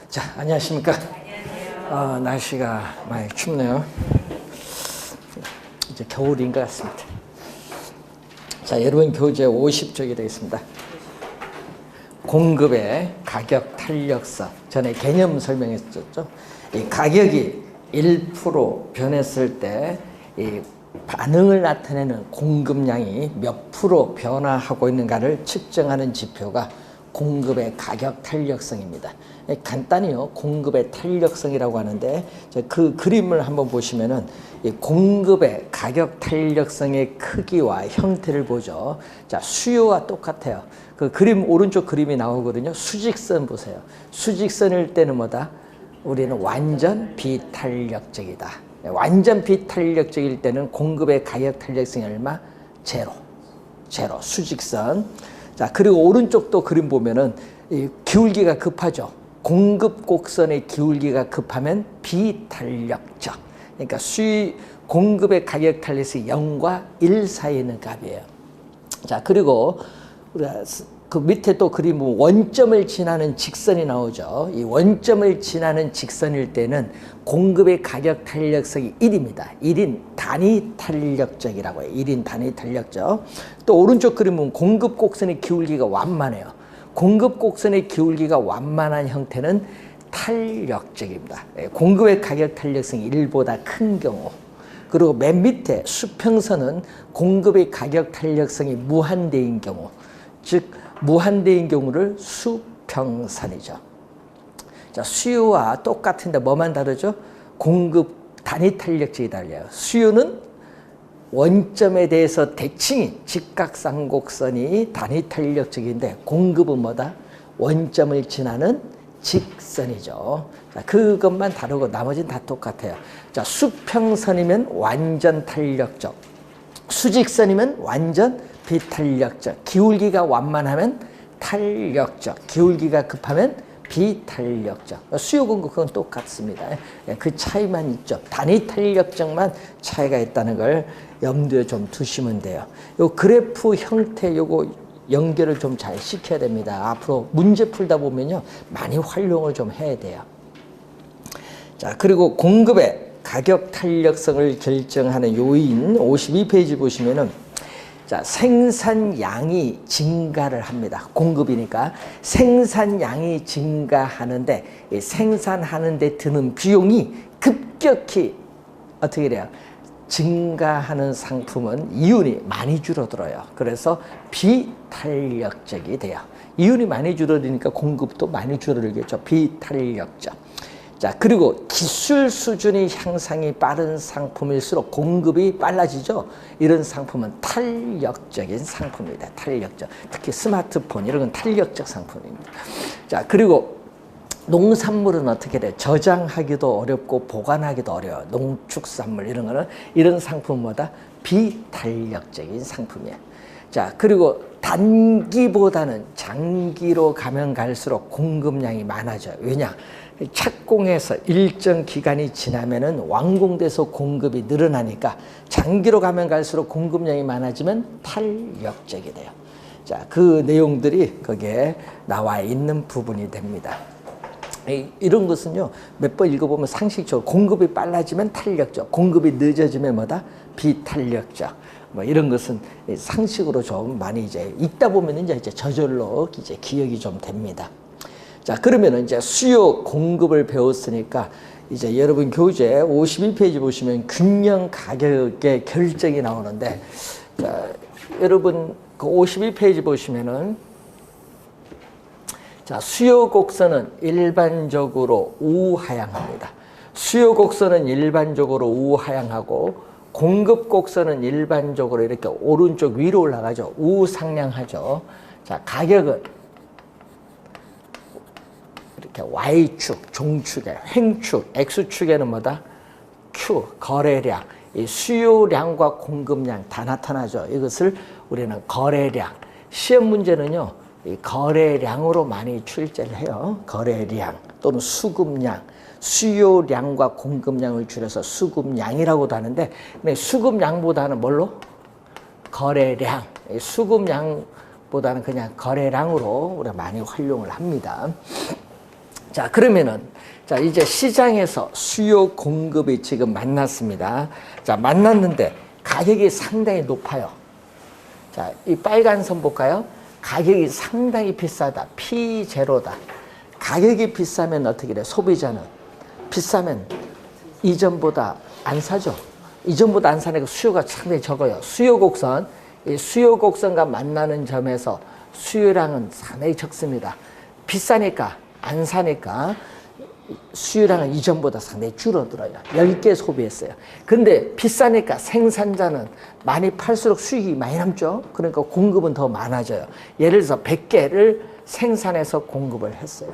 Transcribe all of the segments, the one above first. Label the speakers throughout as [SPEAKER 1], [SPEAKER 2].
[SPEAKER 1] 자, 안녕하십니까? 날씨가 많이 춥네요. 이제 겨울인 것 같습니다. 자, 여러분 교재 50쪽이 되겠습니다. 공급의 가격 탄력성. 전에 개념 설명했었죠. 이 가격이 1% 변했을 때 이 반응을 나타내는 공급량이 몇 프로 변화하고 있는가를 측정하는 지표가 공급의 가격 탄력성입니다. 간단히요, 공급의 탄력성이라고 하는데, 그 그림을 한번 보시면은 이 공급의 가격 탄력성의 크기와 형태를 보죠. 자, 수요와 똑같아요. 그 그림, 오른쪽 그림이 나오거든요. 수직선 보세요. 수직선일 때는 뭐다? 우리는 완전 비탄력적이다. 완전 비탄력적일 때는 공급의 가격 탄력성이 얼마? 제로. 수직선. 자, 그리고 오른쪽도 그림 보면은 이 기울기가 급하죠. 공급 곡선의 기울기가 급하면 비탄력적. 그러니까 공급의 가격 탄력성이 0과 1 사이에 있는 값이에요. 자, 그리고 우리가 그 밑에 또 그림 보면 원점을 지나는 직선이 나오죠. 이 원점을 지나는 직선일 때는 공급의 가격 탄력성이 1입니다. 1인 단위 탄력적이라고 해요. 1인 단위 탄력적. 또 오른쪽 그림 보면 공급 곡선의 기울기가 완만해요. 공급 곡선의 기울기가 완만한 형태는 탄력적입니다. 공급의 가격 탄력성이 1보다 큰 경우. 그리고 맨 밑에 수평선은 공급의 가격 탄력성이 무한대인 경우. 즉 무한대인 경우를 수평선이죠. 자, 수요와 똑같은데 뭐만 다르죠? 공급 단위 탄력적이 달라요. 수요는 원점에 대해서 대칭인 직각상곡선이 단위 탄력적인데, 공급은 뭐다? 원점을 지나는 직선이죠. 자, 그것만 다르고 나머지는 다 똑같아요. 자, 수평선이면 완전 탄력적, 수직선이면 완전 비탄력적, 기울기가 완만하면 탄력적, 기울기가 급하면 비탄력적. 수요 공급 그건 똑같습니다. 그 차이만 있죠. 단위 탄력적만 차이가 있다는 걸 염두에 좀 두시면 돼요. 요 그래프 형태 요거 연결을 좀 잘 시켜야 됩니다. 앞으로 문제 풀다 보면요, 많이 활용을 좀 해야 돼요. 자, 그리고 공급의 가격 탄력성을 결정하는 요인 52페이지 보시면은, 자, 생산량이 증가를 합니다. 공급이니까 생산량이 증가하는데, 이 생산하는데 드는 비용이 급격히 어떻게 돼요? 증가하는 상품은 이윤이 많이 줄어들어요. 그래서 비탄력적이 돼요. 이윤이 많이 줄어드니까 공급도 많이 줄어들겠죠. 비탄력적. 자, 그리고 기술 수준의 향상이 빠른 상품일수록 공급이 빨라지죠. 이런 상품은 탄력적인 상품입니다. 탄력적. 특히 스마트폰 이런 건 탄력적 상품입니다. 자, 그리고 농산물은 어떻게 돼요? 저장하기도 어렵고 보관하기도 어려워요. 농축산물 이런 거는, 이런 상품보다 비탄력적인 상품이에요. 자, 그리고 단기보다는 장기로 가면 갈수록 공급량이 많아져요. 왜냐? 착공해서 일정 기간이 지나면은 완공돼서 공급이 늘어나니까 장기로 가면 갈수록 공급량이 많아지면 탄력적이 돼요. 자, 그 내용들이 거기에 나와 있는 부분이 됩니다. 이런 것은요, 몇 번 읽어보면 상식적으로 공급이 빨라지면 탄력적, 공급이 늦어지면 뭐다? 비탄력적. 뭐 이런 것은 상식으로 좀 많이 이제 읽다 보면 이제 저절로 이제 기억이 좀 됩니다. 자, 그러면 이제 수요 공급을 배웠으니까 이제 여러분 교재 52페이지 보시면 균형 가격의 결정이 나오는데, 자, 여러분 그 52페이지 보시면은, 자, 수요 곡선은 일반적으로 우하향합니다. 수요 곡선은 일반적으로 우하향하고, 공급 곡선은 일반적으로 이렇게 오른쪽 위로 올라가죠. 우상향하죠. 자, 가격은 이렇게 Y축, 종축에, 횡축, X축에는 뭐다? Q, 거래량. 이 수요량과 공급량 다 나타나죠. 이것을 우리는 거래량. 시험 문제는요, 이 거래량으로 많이 출제를 해요. 거래량 또는 수급량. 수요량과 공급량을 줄여서 수급량이라고도 하는데, 근데 수급량보다는 뭘로? 거래량. 수급량 보다는 그냥 거래량으로 우리가 많이 활용을 합니다. 자, 그러면은 자, 이제 시장에서 수요 공급이 지금 만났습니다. 자, 만났는데 가격이 상당히 높아요. 자, 이 빨간 선 볼까요? 가격이 상당히 비싸다. P0다. 가격이 비싸면 어떻게 돼? 소비자는 비싸면 이전보다 안 사죠. 이전보다 안 사니까 수요가 상당히 적어요. 수요 곡선, 이 수요 곡선과 만나는 점에서 수요량은 상당히 적습니다. 비싸니까 안 사니까 수요량은 이전보다 상당히 줄어들어요. 10개 소비했어요. 근데 비싸니까 생산자는 많이 팔수록 수익이 많이 남죠. 그러니까 공급은 더 많아져요. 예를 들어서 100개를 생산해서 공급을 했어요.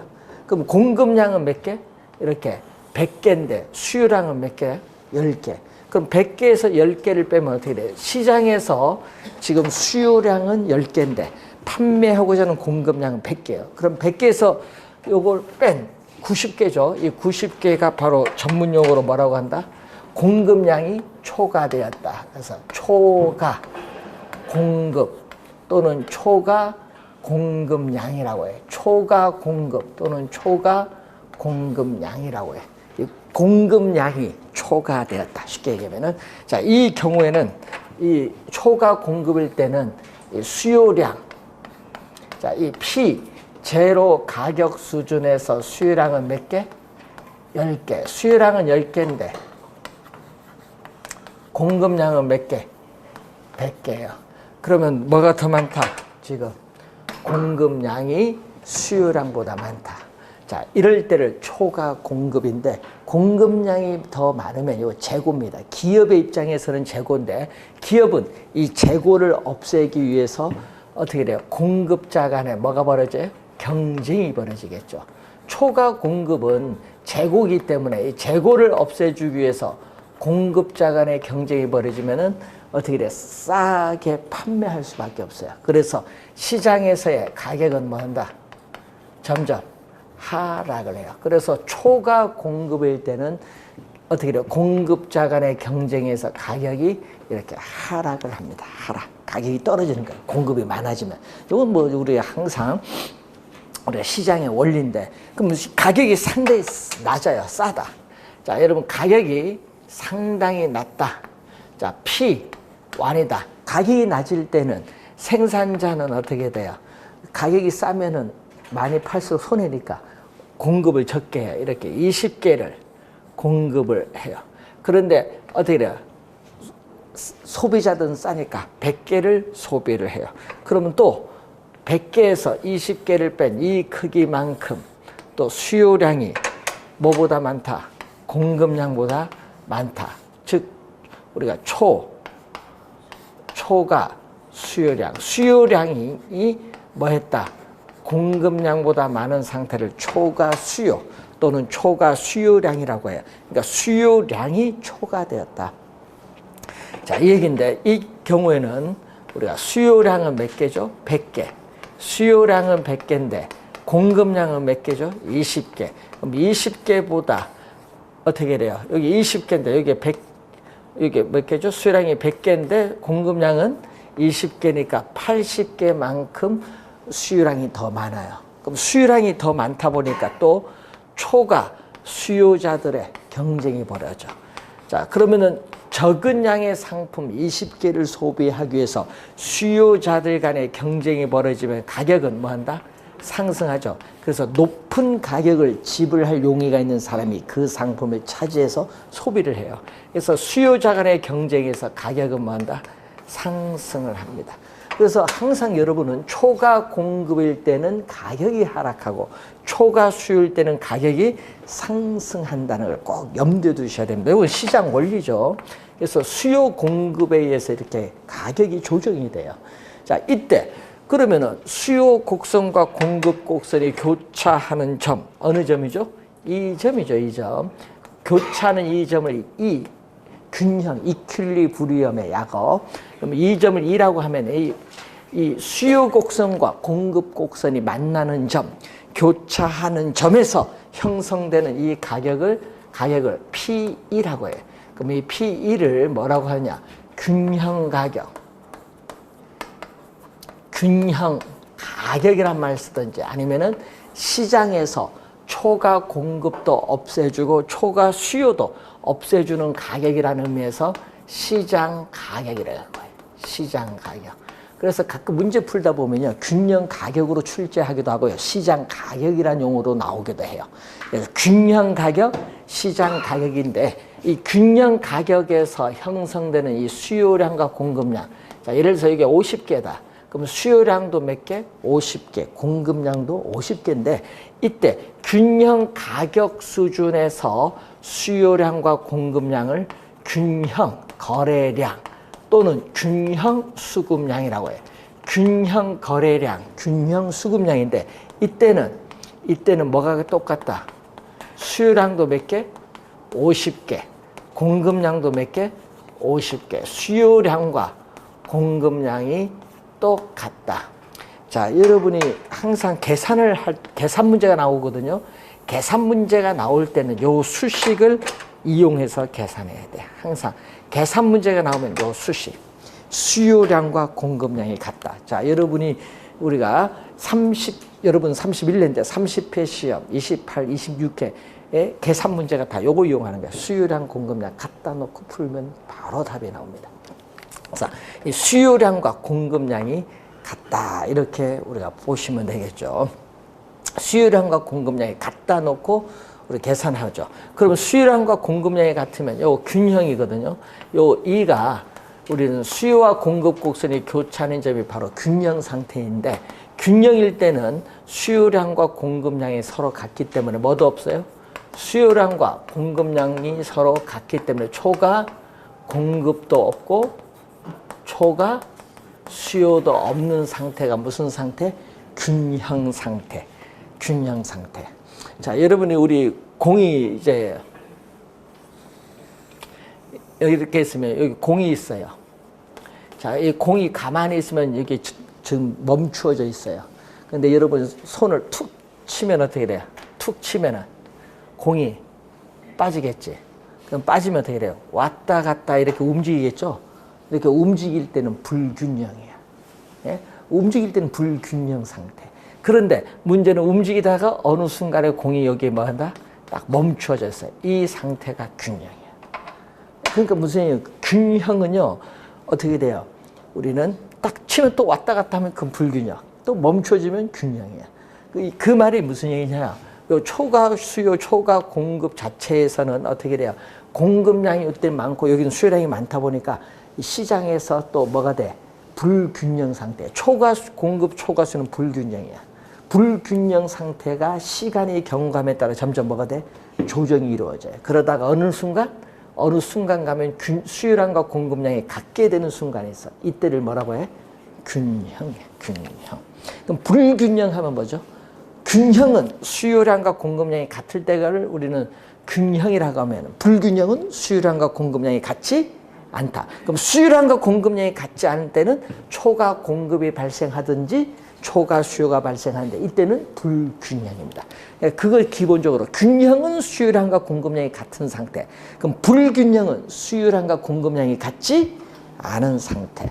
[SPEAKER 1] 그럼 공급량은 몇 개? 이렇게 100개인데 수요량은 몇 개야? 10개. 그럼 100개에서 10개를 빼면 어떻게 돼요? 시장에서 지금 수요량은 10개인데 판매하고자 하는 공급량은 100개예요. 그럼 100개에서 요걸 뺀 90개죠. 이 90개가 바로 전문 용어로 뭐라고 한다? 공급량이 초과되었다. 그래서 초과 공급 또는 초과 공급량이라고 해요. 초과 공급 또는 초과 공급량이라고 해요. 이 공급량이 초과되었다. 쉽게 얘기하면은, 자, 이 경우에는 이 초과 공급일 때는 이 수요량, 자, 이 P 제로 가격 수준에서 수요량은 몇 개? 10개. 수요량은 10개인데 공급량은 몇 개? 100개예요. 그러면 뭐가 더 많다? 지금 공급량이 수요량보다 많다. 자, 이럴 때를 초과 공급인데 공급량이 더 많으면 이거 재고입니다. 기업의 입장에서는 재고인데 기업은 이 재고를 없애기 위해서 어떻게 돼요? 공급자 간에 뭐가 벌어져요? 경쟁이 벌어지겠죠. 초과 공급은 재고이기 때문에 이 재고를 없애주기 위해서 공급자 간의 경쟁이 벌어지면은 어떻게 돼? 싸게 판매할 수밖에 없어요. 그래서 시장에서의 가격은 뭐 한다? 점점 하락을 해요. 그래서 초과 공급일 때는 어떻게 돼요? 공급자 간의 경쟁에서 가격이 이렇게 하락을 합니다. 하락. 가격이 떨어지는 거예요. 공급이 많아지면. 이건 뭐 우리 항상 우리가 시장의 원리인데, 그럼 가격이 상당히 낮아요. 싸다. 자, 여러분 가격이 상당히 낮다. 자, P1이다. 가격이 낮을 때는 생산자는 어떻게 돼요? 가격이 싸면은 많이 팔수록 손해니까 공급을 적게 해요. 이렇게 20개를 공급을 해요. 그런데 어떻게 돼요? 소비자들은 싸니까 100개를 소비를 해요. 그러면 또 100개에서 20개를 뺀 이 크기만큼 또 수요량이 뭐보다 많다? 공급량보다 많다. 즉 우리가 초가 수요량, 수요량이 뭐 했다? 공급량보다 많은 상태를 초과 수요 또는 초과 수요량이라고 해요. 그러니까 수요량이 초과되었다. 자, 이 얘기인데 이 경우에는 우리가 수요량은 몇 개죠? 100개. 수요량은 100개인데 공급량은 몇 개죠? 20개. 그럼 20개보다 어떻게 돼요? 여기 20개인데 여기 100, 여기 몇 개죠? 수요량이 100개인데 공급량은 20개니까 80개만큼 수요량이 더 많아요. 그럼 수요량이 더 많다 보니까 또 초과 수요자들의 경쟁이 벌어져. 자, 그러면은 적은 양의 상품 20개를 소비하기 위해서 수요자들 간의 경쟁이 벌어지면 가격은 뭐 한다? 상승하죠. 그래서 높은 가격을 지불할 용의가 있는 사람이 그 상품을 차지해서 소비를 해요. 그래서 수요자 간의 경쟁에서 가격은 뭐 한다? 상승을 합니다. 그래서 항상 여러분은 초과 공급일 때는 가격이 하락하고 초과 수요일 때는 가격이 상승한다는 걸 꼭 염두에 두셔야 됩니다. 이건 시장 원리죠. 그래서 수요 공급에 의해서 이렇게 가격이 조정이 돼요. 자, 이때 그러면은 수요 곡선과 공급 곡선이 교차하는 점, 어느 점이죠? 이 점이죠, 이 점. 교차하는 이 점을 균형, 이퀄리브리엄의 약어. 그럼 이 점을 2라고 하면 이 수요 곡선과 공급 곡선이 만나는 점, 교차하는 점에서 형성되는 이 가격을 P2라고 해요. 그럼 이 P2를 뭐라고 하냐? 균형 가격. 균형 가격이란 말 쓰든지 아니면은 시장에서 초과 공급도 없애주고 초과 수요도 없애주는 가격이라는 의미에서 시장 가격이라는 거예요. 시장 가격. 그래서 가끔 문제 풀다 보면요, 균형 가격으로 출제하기도 하고요, 시장 가격이라는 용어로 나오기도 해요. 그래서 균형 가격, 시장 가격인데 이 균형 가격에서 형성되는 이 수요량과 공급량. 자, 예를 들어서 이게 50개다. 그럼 수요량도 몇 개? 50개. 공급량도 50개인데 이때 균형 가격 수준에서 수요량과 공급량을 균형 거래량 또는 균형 수급량이라고 해요. 균형 거래량, 균형 수급량인데 이때는 뭐가 똑같다? 수요량도 몇 개? 50개. 공급량도 몇 개? 50개. 수요량과 공급량이 똑같다. 자, 여러분이 항상 계산 문제가 나오거든요. 계산 문제가 나올 때는 요 수식을 이용해서 계산해야 돼. 항상 계산 문제가 나오면 요 수식. 수요량과 공급량이 같다. 자, 우리가 여러분 31년대 30회 시험, 28, 26회에 계산 문제가 다 요거 이용하는 거야. 수요량, 공급량 갖다 놓고 풀면 바로 답이 나옵니다. 자, 이 수요량과 공급량이 같다. 이렇게 우리가 보시면 되겠죠. 수요량과 공급량이 갖다 놓고 우리 계산하죠. 그러면 수요량과 공급량이 같으면 요 균형이거든요. 요 이가 우리는 수요와 공급 곡선이 교차하는 점이 바로 균형 상태인데, 균형일 때는 수요량과 공급량이 서로 같기 때문에 뭐도 없어요? 수요량과 공급량이 서로 같기 때문에 초과 공급도 없고 초과 수요도 없는 상태가 무슨 상태? 균형 상태. 균형 상태. 자, 여러분이 우리 공이 이제 여기 이렇게 있으면 여기 공이 있어요. 자, 이 공이 가만히 있으면 여기 지금 멈추어져 있어요. 근데 여러분 손을 툭 치면 어떻게 돼요? 툭 치면은 공이 빠지겠지. 그럼 빠지면 어떻게 돼요? 왔다 갔다 이렇게 움직이겠죠? 이렇게 움직일 때는 불균형이야. 예? 움직일 때는 불균형 상태. 그런데 문제는 움직이다가 어느 순간에 공이 여기에 뭐 한다? 딱 멈춰져 있어요. 이 상태가 균형이야. 그러니까 무슨 얘기예요? 균형은요, 어떻게 돼요? 우리는 딱 치면 또 왔다 갔다 하면 그건 불균형. 또 멈춰지면 균형이야. 그 말이 무슨 얘기냐? 요 초과 수요, 초과 공급 자체에서는 어떻게 돼요? 공급량이 이때 많고 여기는 수요량이 많다 보니까 시장에서 또 뭐가 돼? 불균형 상태. 초과 공급, 초과 수는 불균형이야. 불균형 상태가 시간의 경감에 따라 점점 뭐가 돼? 조정이 이루어져요. 그러다가 어느 순간 가면 수요량과 공급량이 같게 되는 순간이 있어. 이때를 뭐라고 해? 균형이야. 균형. 그럼 불균형 하면 뭐죠? 균형은 수요량과 공급량이 같을 때를 우리는 균형이라고 하면, 불균형은 수요량과 공급량이 같지 않다. 그럼 수요량과 공급량이 같지 않을 때는 초과 공급이 발생하든지 초과 수요가 발생하는데 이때는 불균형입니다. 그걸 기본적으로 균형은 수요량과 공급량이 같은 상태. 그럼 불균형은 수요량과 공급량이 같지 않은 상태.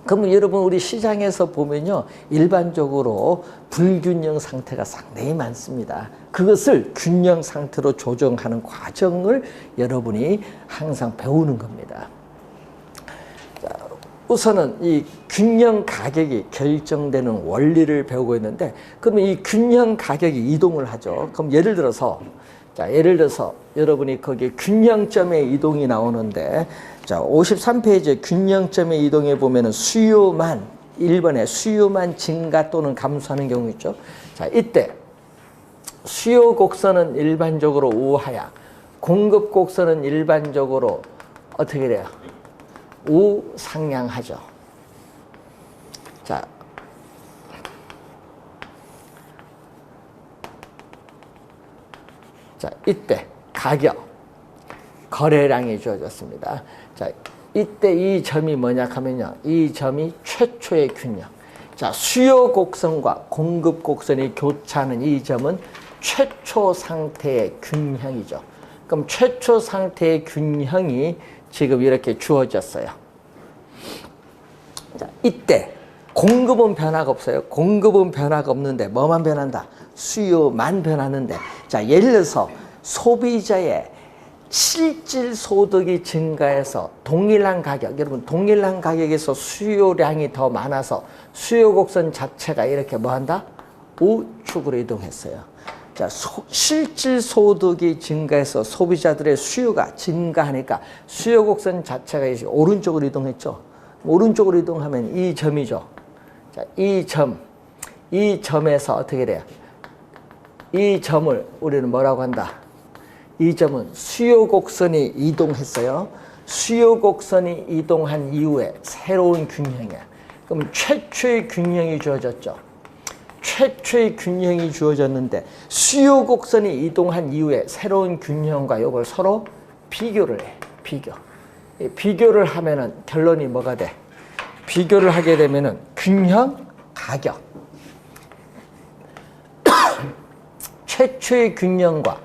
[SPEAKER 1] 그럼 여러분 우리 시장에서 보면요, 일반적으로 불균형 상태가 상당히 많습니다. 그것을 균형 상태로 조정하는 과정을 여러분이 항상 배우는 겁니다. 자, 우선은 이 균형 가격이 결정되는 원리를 배우고 있는데, 그러면 이 균형 가격이 이동을 하죠. 그럼 예를 들어서 여러분이 거기에 균형점의 이동이 나오는데, 자, 53페이지에 균형점의 이동에 보면은 수요만, 1번에 수요만 증가 또는 감소하는 경우 있죠. 자, 이때 수요 곡선은 일반적으로 우하향, 공급 곡선은 일반적으로 어떻게 돼요? 우상향하죠. 자, 이때 가격, 거래량이 주어졌습니다. 자, 이때 이 점이 뭐냐 하면요, 이 점이 최초의 균형. 자, 수요 곡선과 공급 곡선이 교차하는 이 점은 최초 상태의 균형이죠. 그럼 최초 상태의 균형이 지금 이렇게 주어졌어요. 자, 이때 공급은 변화가 없어요. 공급은 변화가 없는데 뭐만 변한다? 수요만 변하는데, 자, 예를 들어서 소비자의 실질 소득이 증가해서 동일한 가격, 여러분 동일한 가격에서 수요량이 더 많아서 수요 곡선 자체가 이렇게 뭐한다? 우측으로 이동했어요. 자, 실질 소득이 증가해서 소비자들의 수요가 증가하니까 수요 곡선 자체가 이제 오른쪽으로 이동했죠. 오른쪽으로 이동하면 이 점이죠. 자, 이 점에서 어떻게 돼요? 이 점을 우리는 뭐라고 한다? 이 점은 수요 곡선이 이동했어요. 수요 곡선이 이동한 이후에 새로운 균형이야. 그럼 최초의 균형이 주어졌죠. 최초의 균형이 주어졌는데 수요 곡선이 이동한 이후에 새로운 균형과 이걸 서로 비교를 해. 비교를 하면은 결론이 뭐가 돼? 비교를 하게 되면은 균형 가격. 최초의 균형과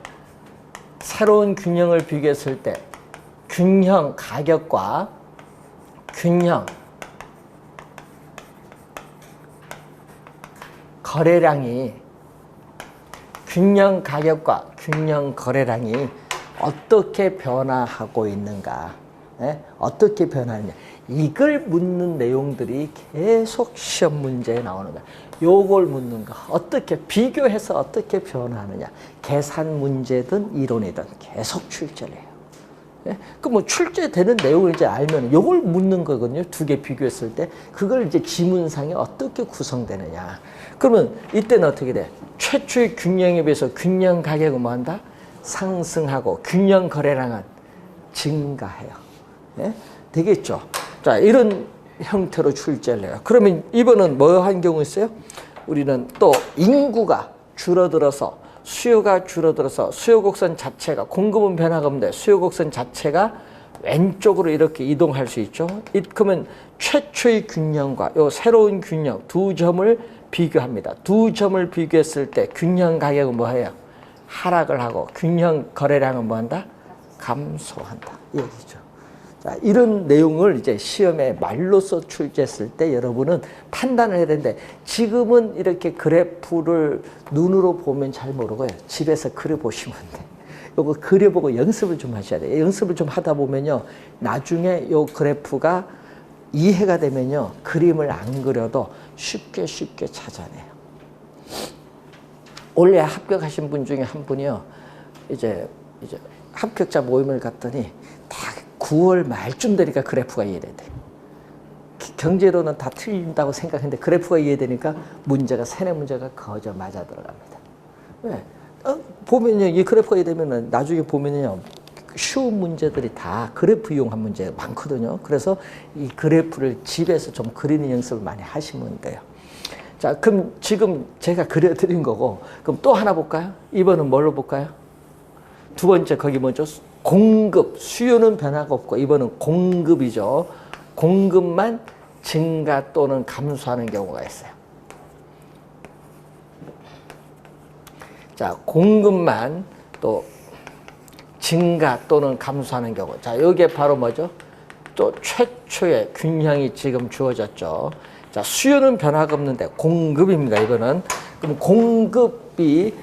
[SPEAKER 1] 새로운 균형을 비교했을 때 균형 가격과 균형 거래량이 균형 가격과 균형 거래량이 어떻게 변화하고 있는가, 네? 어떻게 변하느냐, 이걸 묻는 내용들이 계속 시험 문제에 나오는 거야. 요걸 묻는 거, 어떻게 비교해서 어떻게 변화하느냐, 계산 문제든 이론이든 계속 출제를 해요. 예? 그 뭐 출제되는 내용을 이제 알면 요걸 묻는 거거든요. 두 개 비교했을 때 그걸 이제 지문상에 어떻게 구성되느냐. 그러면 이때는 어떻게 돼? 최초의 균형에 비해서 균형 가격은 뭐한다? 상승하고 균형 거래량은 증가해요. 예? 되겠죠? 자, 이런 형태로 출제를 해요. 그러면 이번은 뭐 한 경우 있어요? 우리는 또 인구가 줄어들어서 수요가 줄어들어서 수요 곡선 자체가, 공급은 변화가 없는데 수요 곡선 자체가 왼쪽으로 이렇게 이동할 수 있죠. 그러면 최초의 균형과 요 새로운 균형 두 점을 비교합니다. 두 점을 비교했을 때 균형 가격은 뭐예요? 하락을 하고 균형 거래량은 뭐한다? 감소한다. 이 얘기죠. 자, 이런 내용을 이제 시험에 말로써 출제했을 때 여러분은 판단을 해야 되는데, 지금은 이렇게 그래프를 눈으로 보면 잘 모르고요. 집에서 그려보시면 돼. 요거 그려보고 연습을 좀 하셔야 돼요. 연습을 좀 하다 보면요, 나중에 요 그래프가 이해가 되면요, 그림을 안 그려도 쉽게 찾아내요. 원래 합격하신 분 중에 한 분이요, 이제 합격자 모임을 갔더니 딱 9월 말쯤 되니까 그래프가 이해돼. 경제로는 다 틀린다고 생각했는데 그래프가 이해되니까 문제가, 세네 문제가 거저 맞아 들어갑니다. 왜? 보면요, 이 그래프가 이해되면은 나중에 보면요, 쉬운 문제들이 다 그래프 이용한 문제가 많거든요. 그래서 이 그래프를 집에서 좀 그리는 연습을 많이 하시면 돼요. 자, 그럼 지금 제가 그려드린 거고, 그럼 또 하나 볼까요? 이번은 뭘로 볼까요? 두 번째, 거기 뭐죠? 공급, 수요는 변화가 없고 이번은 공급이죠. 공급만 증가 또는 감소하는 경우가 있어요. 자, 공급만 또 증가 또는 감소하는 경우. 자, 이게 바로 뭐죠? 또 최초의 균형이 지금 주어졌죠. 자, 수요는 변화가 없는데 공급입니다. 이거는. 그럼 공급이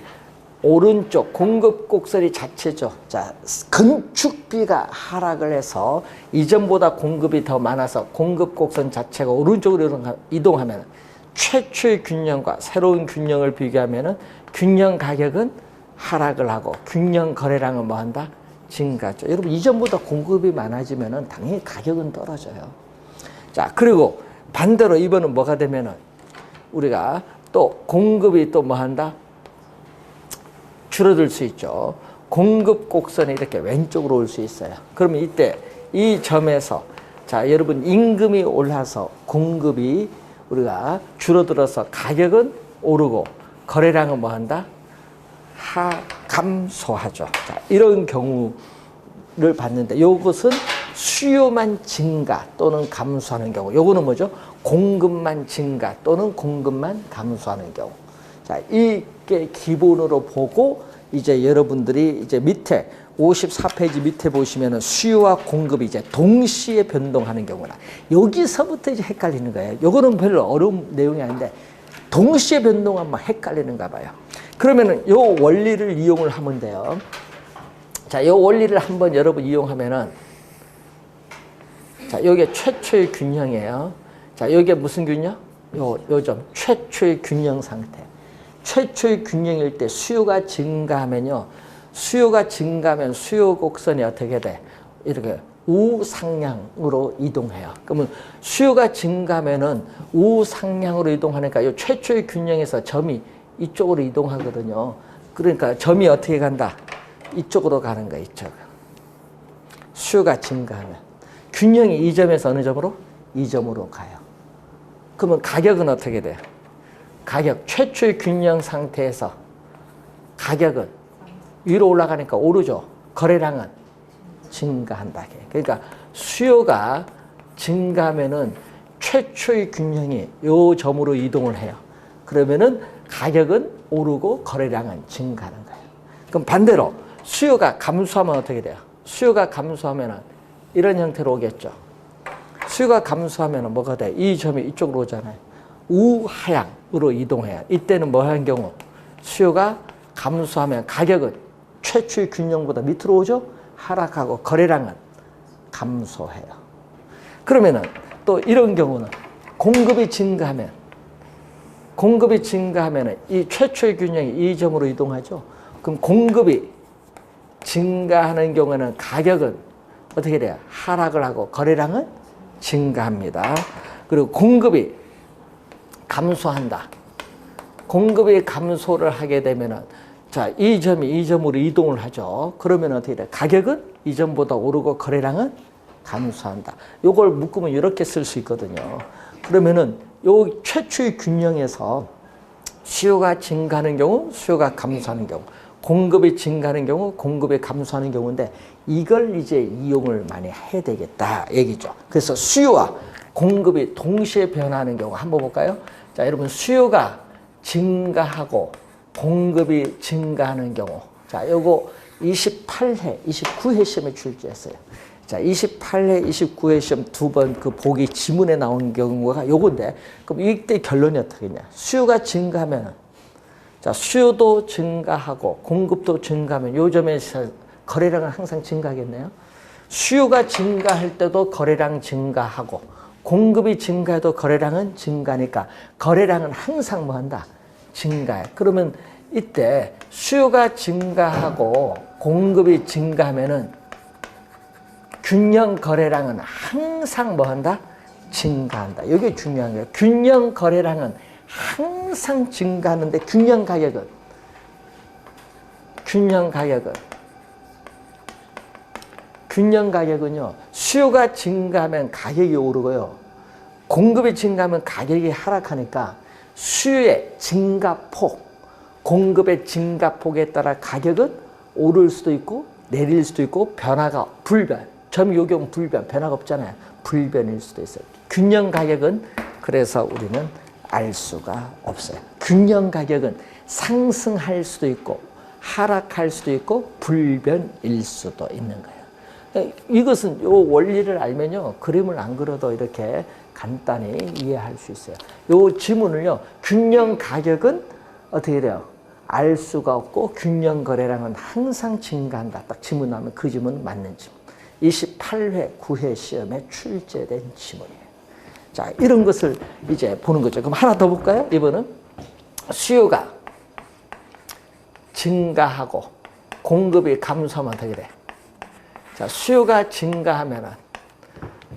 [SPEAKER 1] 오른쪽 공급 곡선이 자체죠. 자, 건축비가 하락을 해서 이전보다 공급이 더 많아서 공급 곡선 자체가 오른쪽으로 이동하면 최초의 균형과 새로운 균형을 비교하면 균형 가격은 하락을 하고 균형 거래량은 뭐한다? 증가죠. 여러분, 이전보다 공급이 많아지면 당연히 가격은 떨어져요. 자, 그리고 반대로 이번은 뭐가 되면은 우리가 또 공급이 또 뭐한다? 줄어들 수 있죠. 공급 곡선이 이렇게 왼쪽으로 올 수 있어요. 그러면 이때 이 점에서, 자, 여러분, 임금이 올라서 공급이 우리가 줄어들어서 가격은 오르고 거래량은 뭐한다? 감소하죠. 자, 이런 경우를 봤는데 이것은 수요만 증가 또는 감소하는 경우. 요거는 뭐죠? 공급만 증가 또는 공급만 감소하는 경우. 자, 이게 기본으로 보고 이제 여러분들이 이제 밑에 54페이지 밑에 보시면은 수요와 공급이 이제 동시에 변동하는 경우나 여기서부터 이제 헷갈리는 거예요. 요거는 별로 어려운 내용이 아닌데 동시에 변동하면 헷갈리는가 봐요. 그러면은 요 원리를 이용을 하면 돼요. 자, 요 원리를 한번 여러분 이용하면은 자, 요게 최초의 균형이에요. 자, 요게 무슨 균형? 요점 최초의 균형 상태. 최초의 균형일 때 수요가 증가하면요. 수요가 증가하면 수요 곡선이 어떻게 돼? 이렇게 우상향으로 이동해요. 그러면 수요가 증가하면은 우상향으로 이동하니까 이 최초의 균형에서 점이 이쪽으로 이동하거든요. 그러니까 점이 어떻게 간다? 이쪽으로 가는 거야, 이쪽. 수요가 증가하면. 균형이 이 점에서 어느 점으로? 이 점으로 가요. 그러면 가격은 어떻게 돼요? 가격, 최초의 균형 상태에서 가격은 위로 올라가니까 오르죠. 거래량은 증가한다. 그러니까 수요가 증가하면은 최초의 균형이 요 점으로 이동을 해요. 그러면은 가격은 오르고 거래량은 증가하는 거예요. 그럼 반대로 수요가 감소하면 어떻게 돼요? 수요가 감소하면은 이런 형태로 오겠죠. 수요가 감소하면은 뭐가 돼? 이 점이 이쪽으로 오잖아요. 우하향으로 이동해요. 이때는 뭐 하는 경우? 수요가 감소하면 가격은 최초의 균형보다 밑으로 오죠? 하락하고 거래량은 감소해요. 그러면은 또 이런 경우는 공급이 증가하면 이 최초의 균형이 이 점으로 이동하죠. 그럼 공급이 증가하는 경우에는 가격은 어떻게 돼요? 하락을 하고 거래량은 증가합니다. 그리고 공급이 감소한다. 공급이 감소를 하게 되면은 자, 이 점이 이 점으로 이동을 하죠. 그러면 어떻게 돼? 가격은 이 점보다 오르고 거래량은 감소한다. 요걸 묶으면 이렇게 쓸 수 있거든요. 그러면은 요 최초의 균형에서 수요가 증가하는 경우, 수요가 감소하는 경우, 공급이 증가하는 경우, 공급이 감소하는 경우인데 이걸 이제 이용을 많이 해야 되겠다 얘기죠. 그래서 수요와 공급이 동시에 변하는 경우 한번 볼까요? 자, 여러분 수요가 증가하고 공급이 증가하는 경우. 자, 요거 28회, 29회 시험에 출제했어요. 자, 28회, 29회 시험 두 번 그 보기 지문에 나온 경우가 요건데, 그럼 이때 결론이 어떻게 되냐? 수요가 증가하면, 자, 수요도 증가하고 공급도 증가하면 요 점에서 거래량은 항상 증가하겠네요. 수요가 증가할 때도 거래량 증가하고 공급이 증가해도 거래량은 증가하니까 거래량은 항상 뭐 한다? 증가해. 그러면 이때 수요가 증가하고 공급이 증가하면은 균형 거래량은 항상 뭐 한다? 증가한다. 이게 중요한 거예요. 균형 거래량은 항상 증가하는데 균형 가격은요. 수요가 증가하면 가격이 오르고요. 공급이 증가하면 가격이 하락하니까 수요의 증가폭, 공급의 증가폭에 따라 가격은 오를 수도 있고 내릴 수도 있고 변화가 불변. 점 요경 불변, 변화가 없잖아요. 불변일 수도 있어요. 균형 가격은 그래서 우리는 알 수가 없어요. 균형 가격은 상승할 수도 있고 하락할 수도 있고 불변일 수도 있는 거예요. 이것은 요 원리를 알면요. 그림을 안 그려도 이렇게 간단히 이해할 수 있어요. 요 지문을요. 균형 가격은 어떻게 돼요? 알 수가 없고 균형 거래량은 항상 증가한다. 딱 지문 나오면 그 지문 맞는 지문. 28회 9회 시험에 출제된 지문이에요. 자, 이런 것을 이제 보는 거죠. 그럼 하나 더 볼까요? 이번은 수요가 증가하고 공급이 감소하면 어떻게 돼? 자, 수요가 증가하면은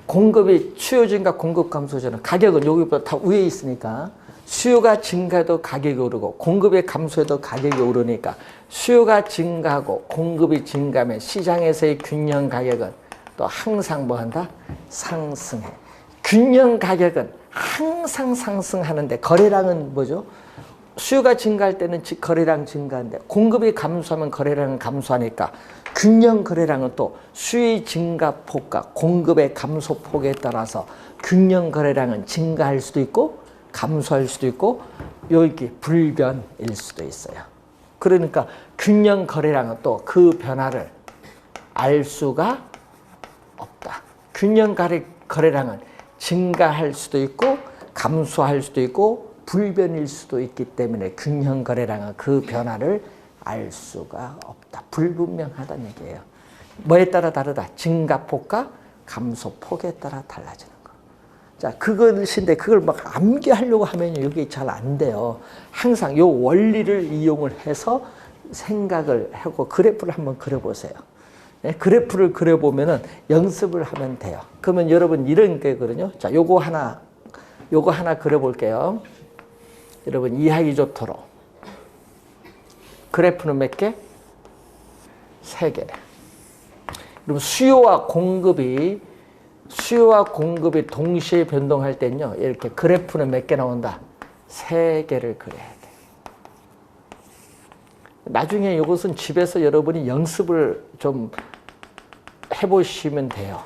[SPEAKER 1] 공급이 수요 증가 공급 감소잖아. 가격은 여기보다 다 위에 있으니까 수요가 증가해도 가격이 오르고 공급이 감소해도 가격이 오르니까 수요가 증가하고 공급이 증가하면 시장에서의 균형 가격은 또 항상 뭐 한다? 상승해. 균형 가격은 항상 상승하는데 거래량은 뭐죠? 수요가 증가할 때는 거래량 증가하는데 공급이 감소하면 거래량은 감소하니까 균형 거래량은 또 수요의 증가폭과 공급의 감소폭에 따라서 균형 거래량은 증가할 수도 있고 감소할 수도 있고 여기 불변일 수도 있어요. 그러니까 균형 거래량은 또 그 변화를 알 수가 없다. 균형 거래량은 증가할 수도 있고 감소할 수도 있고 불변일 수도 있기 때문에 균형 거래량은 그 변화를 알 수가 없다. 불분명하다는 얘기예요. 뭐에 따라 다르다? 증가폭과 감소폭에 따라 달라지는 거. 자, 그것인데 그걸 막 암기하려고 하면 이게 잘 안 돼요. 항상 요 원리를 이용을 해서 생각을 하고 그래프를 한번 그려보세요. 네, 그래프를 그려보면은 연습을 하면 돼요. 그러면 여러분 이런 게거든요. 자, 요거 하나 그려볼게요. 여러분 이해하기 좋도록. 그래프는 몇 개? 3개. 그럼 수요와 공급이 동시에 변동할 때는요. 이렇게 그래프는 몇 개 나온다? 3개를 그려야 돼. 나중에 이것은 집에서 여러분이 연습을 좀 해보시면 돼요.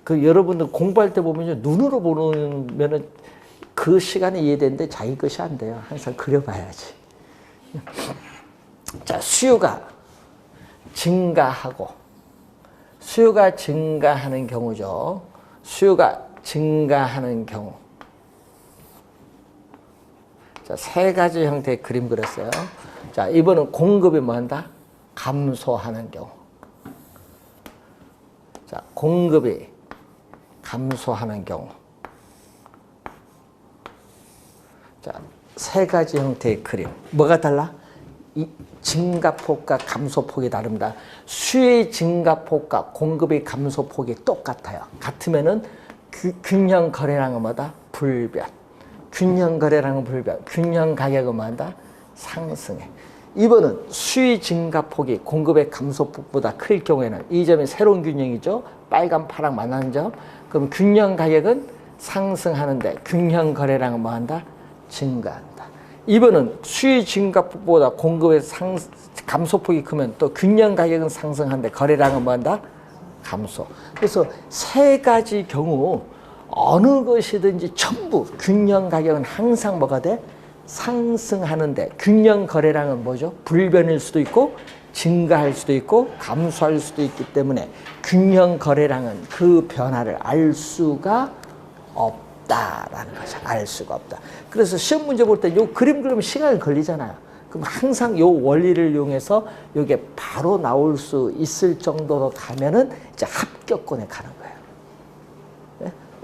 [SPEAKER 1] 그 여러분들 공부할 때 보면요. 눈으로 보면은 그 시간에 이해되는데 자기 것이 안 돼요. 항상 그려봐야지. 자, 수요가 증가하는 경우죠. 수요가 증가하는 경우. 자, 3가지 형태의 그림 그렸어요. 자, 이번은 공급이 뭐 한다? 감소하는 경우. 자, 공급이 감소하는 경우. 자, 3가지 형태의 그림. 뭐가 달라? 이 증가폭과 감소폭이 다릅니다. 수요의 증가폭과 공급의 감소폭이 똑같아요. 같으면은 균형 거래량은 뭐다? 불변. 균형 거래량은 불변. 균형 가격은 뭐한다? 상승해. 이번은 수요 증가폭이 공급의 감소폭보다 클 경우에는 이 점이 새로운 균형이죠. 빨간 파랑 만나는 점. 그럼 균형 가격은 상승하는데 균형 거래량은 뭐한다? 증가한다. 이번은 수요 증가폭보다 공급의 감소폭이 크면 또 균형 가격은 상승하는데 거래량은 뭐한다? 감소. 그래서 3가지 경우 어느 것이든지 전부 균형 가격은 항상 뭐가 돼? 상승하는데 균형 거래량은 뭐죠? 불변일 수도 있고 증가할 수도 있고 감소할 수도 있기 때문에 균형 거래량은 그 변화를 알 수가 없다라는 거죠. 알 수가 없다. 그래서 시험 문제 볼 때 요 그림 그리면 시간이 걸리잖아요. 그럼 항상 요 원리를 이용해서 이게 바로 나올 수 있을 정도로 가면은 이제 합격권에 가는 거예요.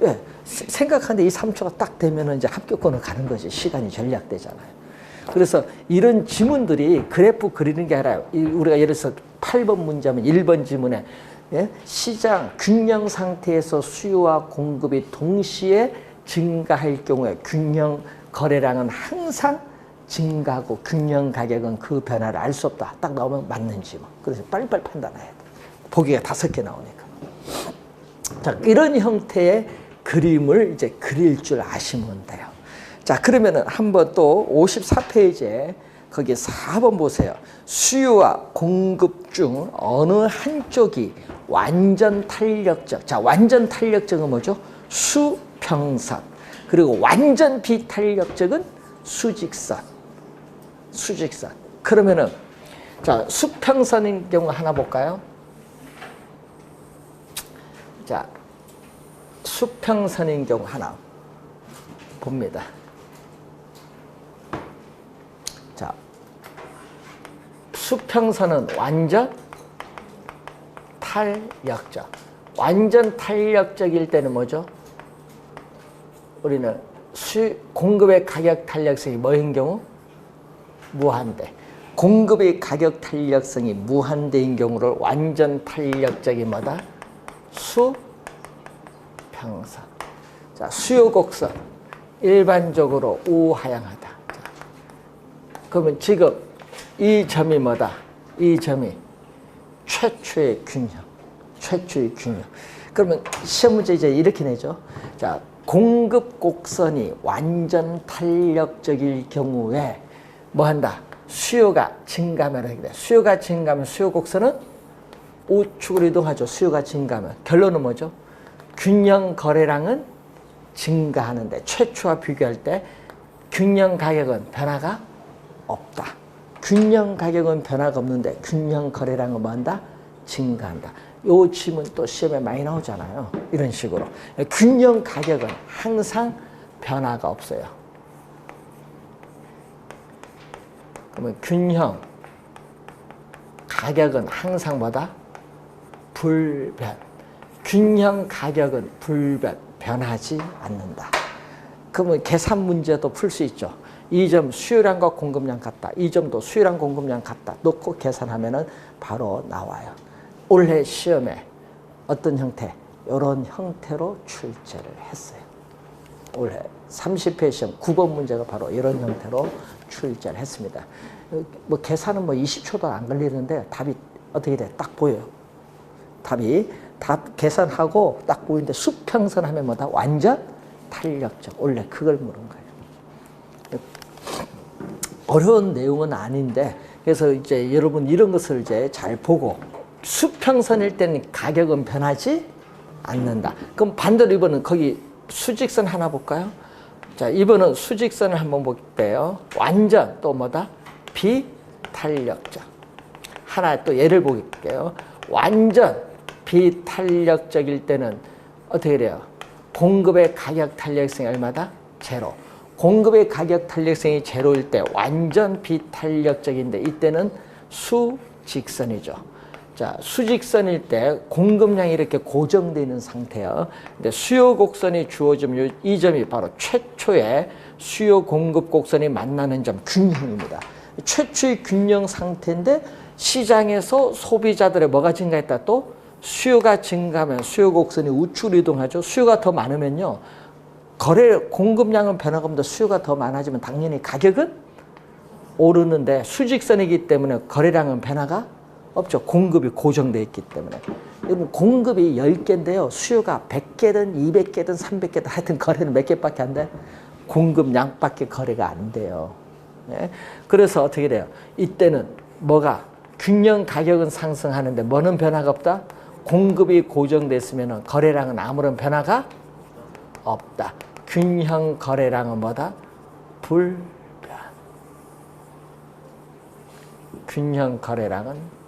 [SPEAKER 1] 예, 생각하는데 이 3초가 딱 되면은 이제 합격권을 가는 거지. 시간이 전략되잖아요. 그래서 이런 지문들이 그래프 그리는 게 아니라 우리가 예를 들어서 8번 문제면 1번 지문에 시장 균형 상태에서 수요와 공급이 동시에 증가할 경우에 균형 거래량은 항상 증가하고 균형 가격은 그 변화를 알 수 없다. 딱 나오면 맞는 지문. 그래서 빨리빨리 판단해야 돼. 보기가 5개 나오니까. 자, 이런 형태의 그림을 이제 그릴 줄 아시면 돼요. 자, 그러면은 한번 또 54페이지에 거기 4번 보세요. 수요와 공급 중 어느 한쪽이 완전 탄력적. 자, 완전 탄력적은 뭐죠? 수평선. 그리고 완전 비탄력적은 수직선. 수직선. 그러면은 자, 수평선인 경우 하나 볼까요? 자, 수평선인 경우 하나 봅니다. 자, 수평선은 완전 탄력적. 완전 탄력적일 때는 뭐죠? 우리는 공급의 가격 탄력성이 뭐인 경우? 무한대. 공급의 가격 탄력성이 무한대인 경우를 완전 탄력적인 뭐다? 수평선. 자, 수요 곡선. 일반적으로 우하향하다. 자, 그러면 지금 이 점이 뭐다? 이 점이 최초의 균형. 최초의 균형. 그러면 시험 문제 이제 이렇게 내죠. 자, 공급 곡선이 완전 탄력적일 경우에 뭐 한다? 수요가 증가하면 하게 돼. 수요가 증가하면 수요 곡선은 우측으로 이동하죠. 수요가 증가하면. 결론은 뭐죠? 균형 거래량은 증가하는데 최초와 비교할 때 균형 가격은 변화가 없다. 균형 가격은 변화가 없는데 균형 거래량은 뭐한다? 증가한다. 요 질문 또 시험에 많이 나오잖아요. 이런 식으로. 균형 가격은 항상 변화가 없어요. 그러면 균형 가격은 항상 뭐다? 불변. 균형 가격은 불변, 변하지 않는다. 그러면 계산 문제도 풀 수 있죠. 이 점 수요량과 공급량 같다. 이 점도 수요량 공급량 같다. 놓고 계산하면은 바로 나와요. 올해 시험에 어떤 형태? 이런 형태로 출제를 했어요. 올해 30회 시험 9번 문제가 바로 이런 형태로 출제를 했습니다. 뭐 계산은 뭐 20초도 안 걸리는데 답이 어떻게 돼? 딱 보여요. 답이 답 계산하고 딱 보이는데 수평선 하면 뭐다? 완전 탄력적. 원래 그걸 물은 거예요. 어려운 내용은 아닌데 그래서 이제 여러분 이런 것을 이제 잘 보고 수평선일 때는 가격은 변하지 않는다. 그럼 반대로 이번은 거기 수직선 하나 볼까요? 자, 이번은 수직선을 한번 볼게요. 완전 또 뭐다? 비탄력적. 하나 또 예를 볼게요. 완전 비탄력적일 때는 어떻게 돼요? 공급의 가격 탄력성이 얼마다? 제로. 공급의 가격 탄력성이 제로일 때 완전 비탄력적인데 이때는 수직선이죠. 자, 수직선일 때 공급량이 이렇게 고정되어 있는 상태예요. 근데 수요 곡선이 주어지면 이 점이 바로 최초의 수요 공급 곡선이 만나는 점, 균형입니다. 최초의 균형 상태인데 시장에서 소비자들의 뭐가 증가했다? 또 수요가 증가하면 수요 곡선이 우측으로 이동하죠. 수요가 더 많으면요. 거래 공급량은 변화가 없는데 수요가 더 많아지면 당연히 가격은 오르는데 수직선이기 때문에 거래량은 변화가 없죠. 공급이 고정되어 있기 때문에. 여러분 공급이 10개인데요. 수요가 100개든 200개든 300개든 하여튼 거래는 몇 개밖에 안 돼? 공급량밖에 거래가 안 돼요. 네? 그래서 어떻게 돼요? 이때는 뭐가? 균형 가격은 상승하는데 뭐는 변화가 없다? 공급이 고정됐으면 거래량은 아무런 변화가 없다. 균형 거래량은 뭐다? 불변. 균형 거래량은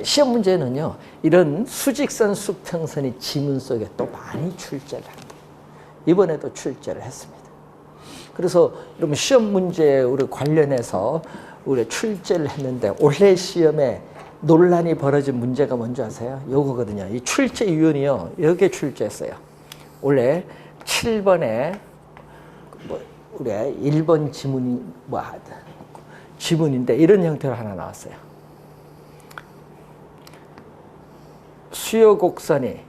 [SPEAKER 1] 시험 문제는요, 이런 수직선, 수평선이 지문 속에 또 많이 출제를 합니다. 이번에도 출제를 했습니다. 그래서 여러분 시험 문제 우리 관련해서 우리 출제를 했는데 올해 시험에 논란이 벌어진 문제가 뭔지 아세요? 요거거든요. 이 출제위원이요, 여기에 출제했어요. 원래 7번에 우리 1번 지문이 지문인데 이런 형태로 하나 나왔어요. 수요 곡선이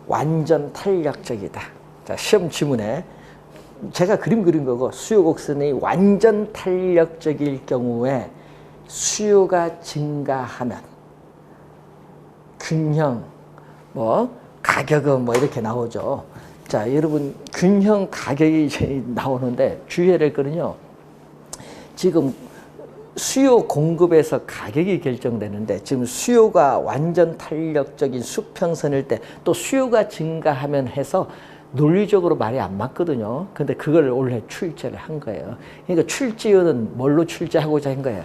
[SPEAKER 1] 완전 탄력적이다. 자, 시험 지문에 제가 그림 그린 거고 수요 곡선이 완전 탄력적일 경우에 수요가 증가하면 균형 가격은 이렇게 나오죠. 자, 여러분 균형 가격이 이제 나오는데 주의해야 될 거는요. 지금 수요 공급에서 가격이 결정되는데 지금 수요가 완전 탄력적인 수평선일 때 또 수요가 증가하면 해서 논리적으로 말이 안 맞거든요. 근데 그걸 원래 출제를 한 거예요. 그러니까 출제위원은 뭘로 출제하고자 한 거예요?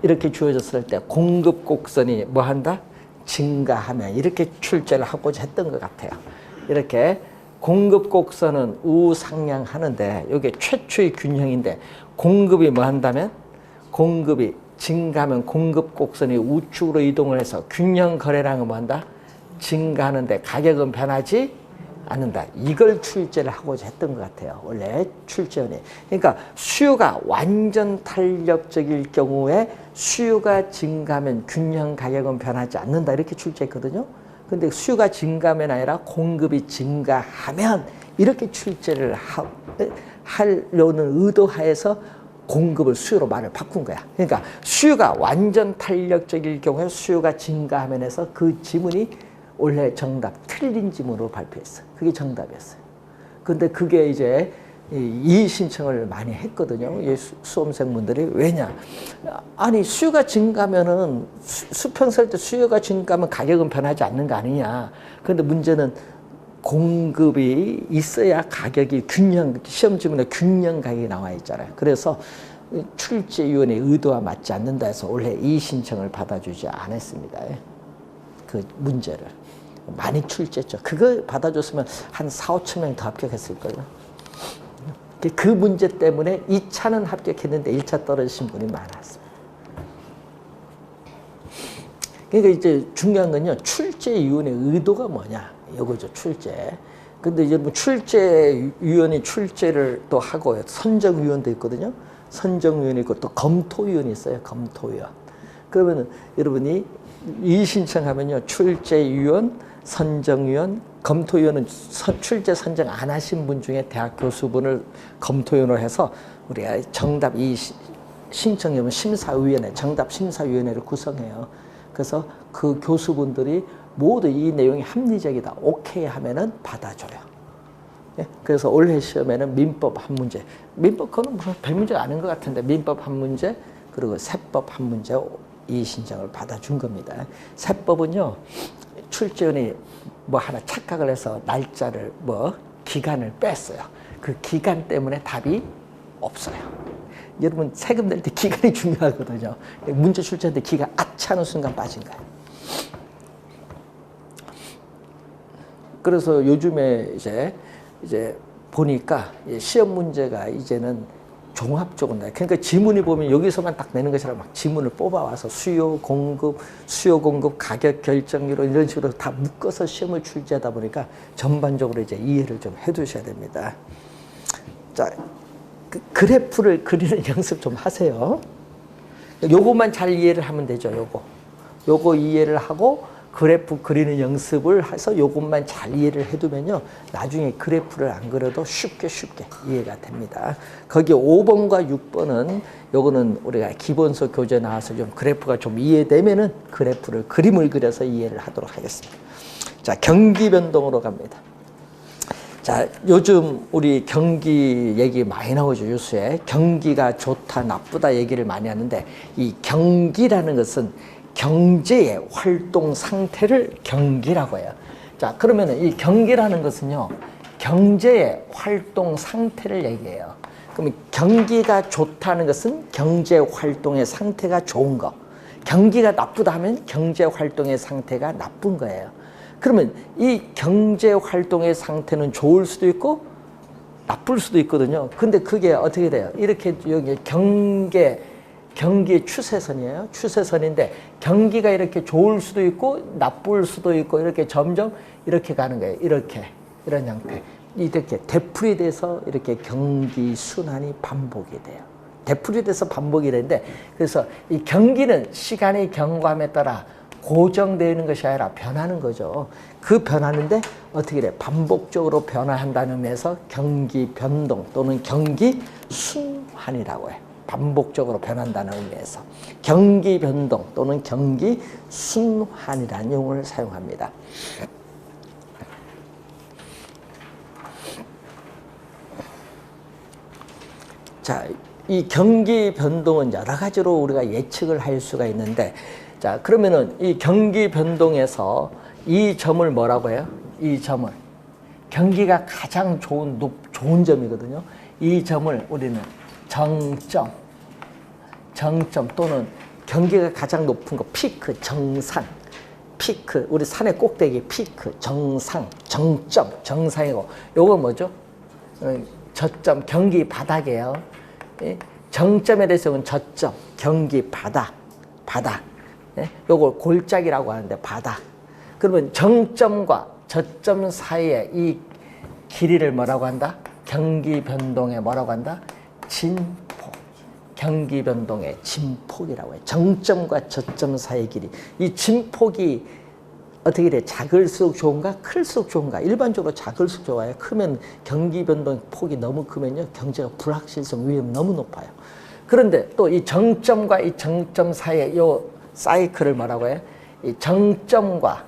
[SPEAKER 1] 이렇게 주어졌을 때 공급 곡선이 뭐 한다? 증가하면 이렇게 출제를 하고자 했던 것 같아요. 이렇게 공급 곡선은 우상향하는데 이게 최초의 균형인데 공급이 뭐 한다면? 공급이 증가하면 공급 곡선이 우측으로 이동을 해서 균형 거래량은 뭐 한다? 증가하는데 가격은 변하지 않는다. 이걸 출제를 하고자 했던 것 같아요. 원래 출제원이. 그러니까 수요가 완전 탄력적일 경우에 수요가 증가하면 균형 가격은 변하지 않는다. 이렇게 출제했거든요. 근데 수요가 증가하면 아니라 공급이 증가하면 이렇게 출제를 하려는 의도하에서 공급을 수요로 말을 바꾼 거야. 그러니까 수요가 완전 탄력적일 경우에 수요가 증가하면 해서 그 지문이 원래 정답, 틀린 지문으로 발표했어. 그게 정답이었어요. 근데 그게 이제 이의 신청을 많이 했거든요. 수험생분들이. 왜냐? 아니, 수요가 증가하면은, 수평 설 때 수요가 증가하면 가격은 변하지 않는 거 아니냐. 근데 문제는 공급이 있어야 가격이 시험 지문에 균형 가격이 나와 있잖아요. 그래서 출제위원회 의도와 맞지 않는다 해서 올해 이의 신청을 받아주지 않았습니다. 그 문제를. 많이 출제했죠. 그거 받아줬으면 한 4, 5천 명 더 합격했을걸요. 그 문제 때문에 2차는 합격했는데 1차 떨어지신 분이 많았습니다. 그러니까 이제 중요한 건요, 출제위원회 의도가 뭐냐, 이거죠, 출제. 근데 이제 뭐 출제위원회 출제를 또 하고, 선정위원도 있거든요. 선정위원이 있고 또 검토위원이 있어요, 검토위원. 그러면은 여러분이 이의 신청하면요, 출제위원, 선정위원, 검토위원은 출제 선정 안 하신 분 중에 대학 교수분을 검토위원으로 해서 우리가 정답 이 신청하면 심사위원회, 정답 심사위원회를 구성해요. 그래서 그 교수분들이 모두 이 내용이 합리적이다, 오케이 하면은 받아줘요. 예? 그래서 올해 시험에는 민법 한 문제, 민법 그건 별 문제가 아닌 것 같은데 민법 한 문제, 그리고 세법 한 문제 이 신청을 받아준 겁니다. 세법은요, 출제원이 뭐 하나 착각을 해서 날짜를 기간을 뺐어요. 그 기간 때문에 답이 없어요. 여러분 세금 낼 때 기간이 중요하거든요. 문제 출제하는데 기간 아차 하는 순간 빠진 거예요. 그래서 요즘에 이제 보니까 시험 문제가 이제는 종합적으로 나요. 그러니까 지문이 보면 여기서만 딱 내는 것처럼 막 지문을 뽑아와서 수요 공급, 가격 결정률 이런 식으로 다 묶어서 시험을 출제하다 보니까 전반적으로 이제 이해를 좀 해두셔야 됩니다. 자, 그래프를 그리는 연습 좀 하세요. 요것만 잘 이해를 하면 되죠. 요거 이해를 하고 그래프 그리는 연습을 해서 요것만 잘 이해를 해두면요, 나중에 그래프를 안 그려도 쉽게 이해가 됩니다. 거기 5번과 6번은 요거는 우리가 기본서 교재 나와서 좀 그래프가 좀 이해되면은 그래프를 그림을 그려서 이해를 하도록 하겠습니다. 자, 경기 변동으로 갑니다. 자, 요즘 우리 경기 얘기 많이 나오죠, 뉴스에. 경기가 좋다, 나쁘다 얘기를 많이 하는데, 이 경기라는 것은 경제의 활동 상태를 경기라고 해요. 자, 그러면 이 경기라는 것은요, 경제의 활동 상태를 얘기해요. 그러면 경기가 좋다는 것은 경제 활동의 상태가 좋은 거. 경기가 나쁘다 하면 경제 활동의 상태가 나쁜 거예요. 그러면 이 경제 활동의 상태는 좋을 수도 있고 나쁠 수도 있거든요. 근데 그게 어떻게 돼요? 이렇게 여기 경기의 추세선이에요. 추세선인데 경기가 이렇게 좋을 수도 있고 나쁠 수도 있고 이렇게 점점 이렇게 가는 거예요. 이런 형태. 이렇게 되풀이돼서 이렇게 경기 순환이 반복이 돼요. 되풀이돼서 반복이 되는데, 그래서 이 경기는 시간의 경과함에 따라 고정되는 것이 아니라 변하는 거죠. 그 변하는데 어떻게 돼? 반복적으로 변화한다는 의미에서 경기 변동 또는 경기 순환이라고 해요. 반복적으로 변한다는 의미에서 경기 변동 또는 경기 순환이라는 용어를 사용합니다. 자, 이 경기 변동은 여러 가지로 우리가 예측을 할 수가 있는데, 자, 그러면은 이 경기 변동에서 이 점을 뭐라고 해요? 이 점을 경기가 가장 좋은 점이거든요. 이 점을 우리는 정점 또는 경기가 가장 높은 거 피크, 정상, 피크, 우리 산의 꼭대기 피크, 정상, 정점, 정상이고, 요거 뭐죠? 저점, 경기 바닥이에요. 정점에 대해서는 저점, 경기 바닥. 요걸 골짜기라고 하는데 바닥. 그러면 정점과 저점 사이에 이 길이를 뭐라고 한다? 경기 변동에 뭐라고 한다? 진폭. 경기 변동의 진폭이라고 해요. 정점과 저점 사이의 길이. 이 진폭이 어떻게 돼? 작을수록 좋은가? 클수록 좋은가? 일반적으로 작을수록 좋아요. 크면 경기 변동 폭이 너무 크면요, 경제가 불확실성 위험이 너무 높아요. 그런데 또 이 정점과 이 정점 사이에 요 사이클을 뭐라고 해요? 이 정점과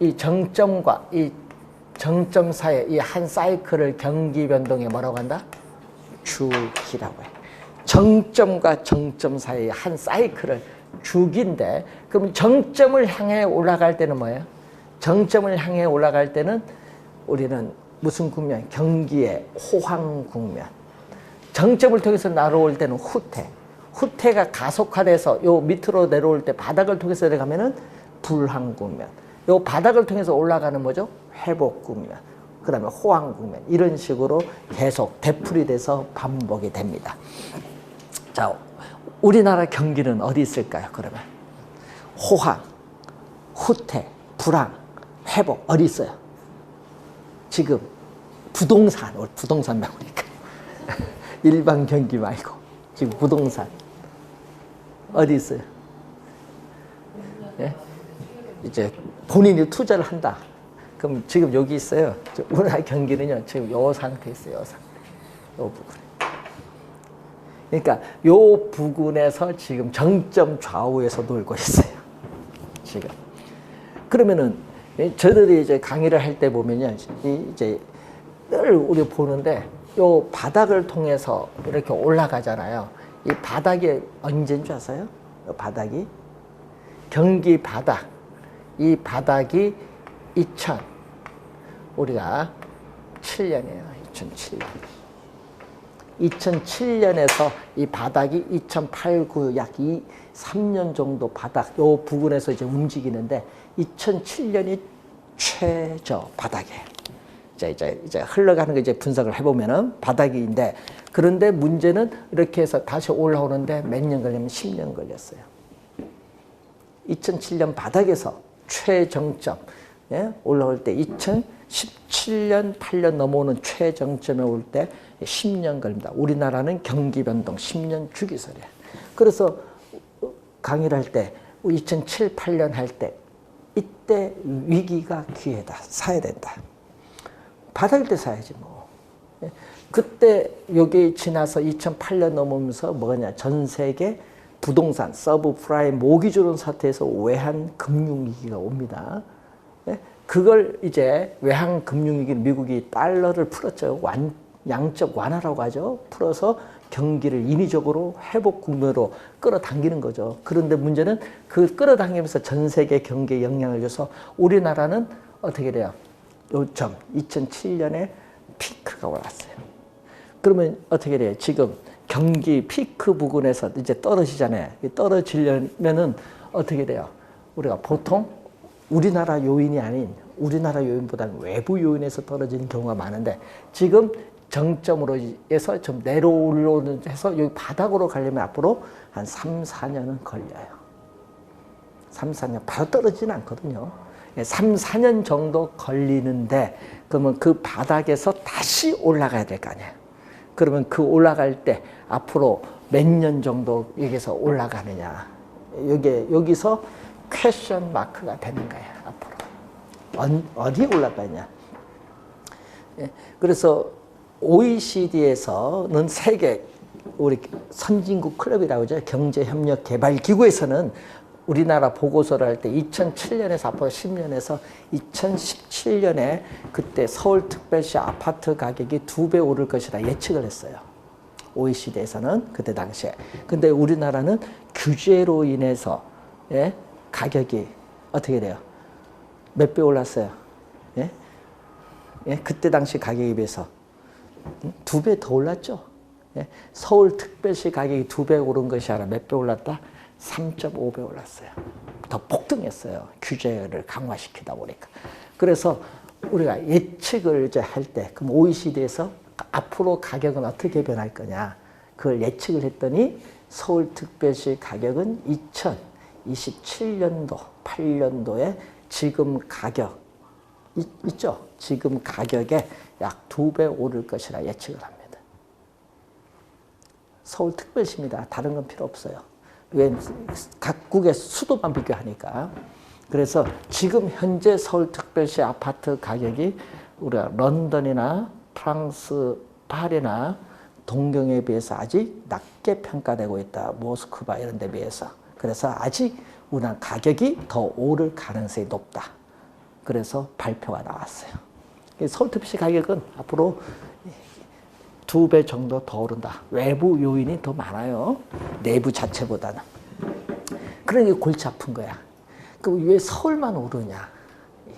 [SPEAKER 1] 이 정점 사이에 이 한 사이클을 경기 변동에 뭐라고 한다? 주기라고 해요. 정점과 정점 사이에 한 사이클을 주기인데, 그럼 정점을 향해 올라갈 때는 뭐예요? 정점을 향해 올라갈 때는 우리는 무슨 국면? 경기의 호황 국면. 정점을 통해서 날아올 때는 후퇴. 후퇴가 가속화돼서 요 밑으로 내려올 때 바닥을 통해서 내려가면은 불황 국면. 요 바닥을 통해서 올라가는 뭐죠? 회복 국면. 그 다음에 호황 국면. 이런 식으로 계속 되풀이 돼서 반복이 됩니다. 자, 우리나라 경기는 어디 있을까요? 그러면 호황, 후퇴, 불황, 회복 어디 있어요? 지금 부동산, 우리 부동산 나오니까 일반 경기 말고 지금 부동산 어디 있어요? 예? 이제 본인이 투자를 한다. 그럼 지금 여기 있어요. 우리나라 경기는요, 지금 요 상태에 있어요. 요 상태. 요 부분에. 그러니까 요 부근에서 지금 정점 좌우에서 놀고 있어요. 지금. 그러면은 저들이 이제 강의를 할 때 보면요, 이제 늘 우리 보는데 요 바닥을 통해서 이렇게 올라가잖아요. 이 바닥이 언제인 줄 아세요? 요 바닥이 경기 바닥. 이 바닥이 우리가 7년이에요. 2007년. 2007년에서 이 바닥이 2008, 9, 약 3년 정도 바닥, 요 부근에서 이제 움직이는데 2007년이 최저 바닥이에요. 이제 흘러가는 거 이제 분석을 해보면은 바닥인데, 그런데 문제는 이렇게 해서 다시 올라오는데 몇 년 걸리면 10년 걸렸어요. 2007년 바닥에서 최정점, 예? 올라올 때 2017년, 8년 넘어오는 최정점에 올 때 10년 걸립니다. 우리나라는 경기 변동 10년 주기설이에요. 그래서 강의를 할 때 2007, 8년 할 때 이때 위기가 기회다. 사야 된다. 바닥일 때 사야지 뭐. 그때 여기 지나서 2008년 넘으면서 뭐냐, 전 세계 부동산, 서브프라임, 모기지론 사태에서 외환 금융위기가 옵니다. 그걸 이제 외환 금융위기를 미국이 달러를 풀었죠. 양적 완화라고 하죠. 풀어서 경기를 인위적으로 회복 국면으로 끌어당기는 거죠. 그런데 문제는 그 끌어당기면서 전 세계 경기에 영향을 줘서 우리나라는 어떻게 돼요? 요점 2007년에 피크가 올랐어요. 그러면 어떻게 돼요? 지금 경기 피크 부근에서 이제 떨어지잖아요. 떨어지려면은 어떻게 돼요? 우리가 보통 우리나라 요인이 아닌 우리나라 요인보다는 외부 요인에서 떨어지는 경우가 많은데, 지금 정점으로 해서 좀 내려오려는 해서 여기 바닥으로 가려면 앞으로 한 3, 4년은 걸려요. 3, 4년 바로 떨어지지는 않거든요. 3, 4년 정도 걸리는데, 그러면 그 바닥에서 다시 올라가야 될 거 아니에요. 그러면 그 올라갈 때 앞으로 몇 년 정도 여기서 올라가느냐. 여기서 퀘션 마크가 되는 거예요. 앞으로. 어디에 올라가냐. 그래서 OECD에서는 세계 우리 선진국 클럽이라고 하죠. 경제협력개발기구에서는 우리나라 보고서를 할 때 2007년에서 앞으로 10년에서 2017년에 그때 서울특별시 아파트 가격이 2배 오를 것이라 예측을 했어요. OECD에서는 그때 당시에. 근데 우리나라는 규제로 인해서 가격이 어떻게 돼요? 몇 배 올랐어요? 그때 당시 가격에 비해서 2배 더 올랐죠. 서울특별시 가격이 2배 오른 것이 아니라 몇 배 올랐다? 3.5배 올랐어요. 더 폭등했어요. 규제를 강화시키다 보니까. 그래서 우리가 예측을 이제 할 때, 그럼 OECD에서 앞으로 가격은 어떻게 변할 거냐, 그걸 예측을 했더니 서울특별시 가격은 2027년도, 8년도에 지금 가격 있죠? 지금 가격에 약 2배 오를 것이라 예측을 합니다. 서울특별시입니다. 다른 건 필요 없어요. 왜? 각국의 수도만 비교하니까. 그래서 지금 현재 서울특별시 아파트 가격이 우리가 런던이나 프랑스, 파리나 동경에 비해서 아직 낮게 평가되고 있다. 모스크바 이런 데 비해서. 그래서 아직 우리나라 가격이 더 오를 가능성이 높다. 그래서 발표가 나왔어요. 서울특별시 가격은 앞으로 2배 정도 더 오른다. 외부 요인이 더 많아요. 내부 자체보다는. 그러니까 골치 아픈 거야. 그럼 왜 서울만 오르냐?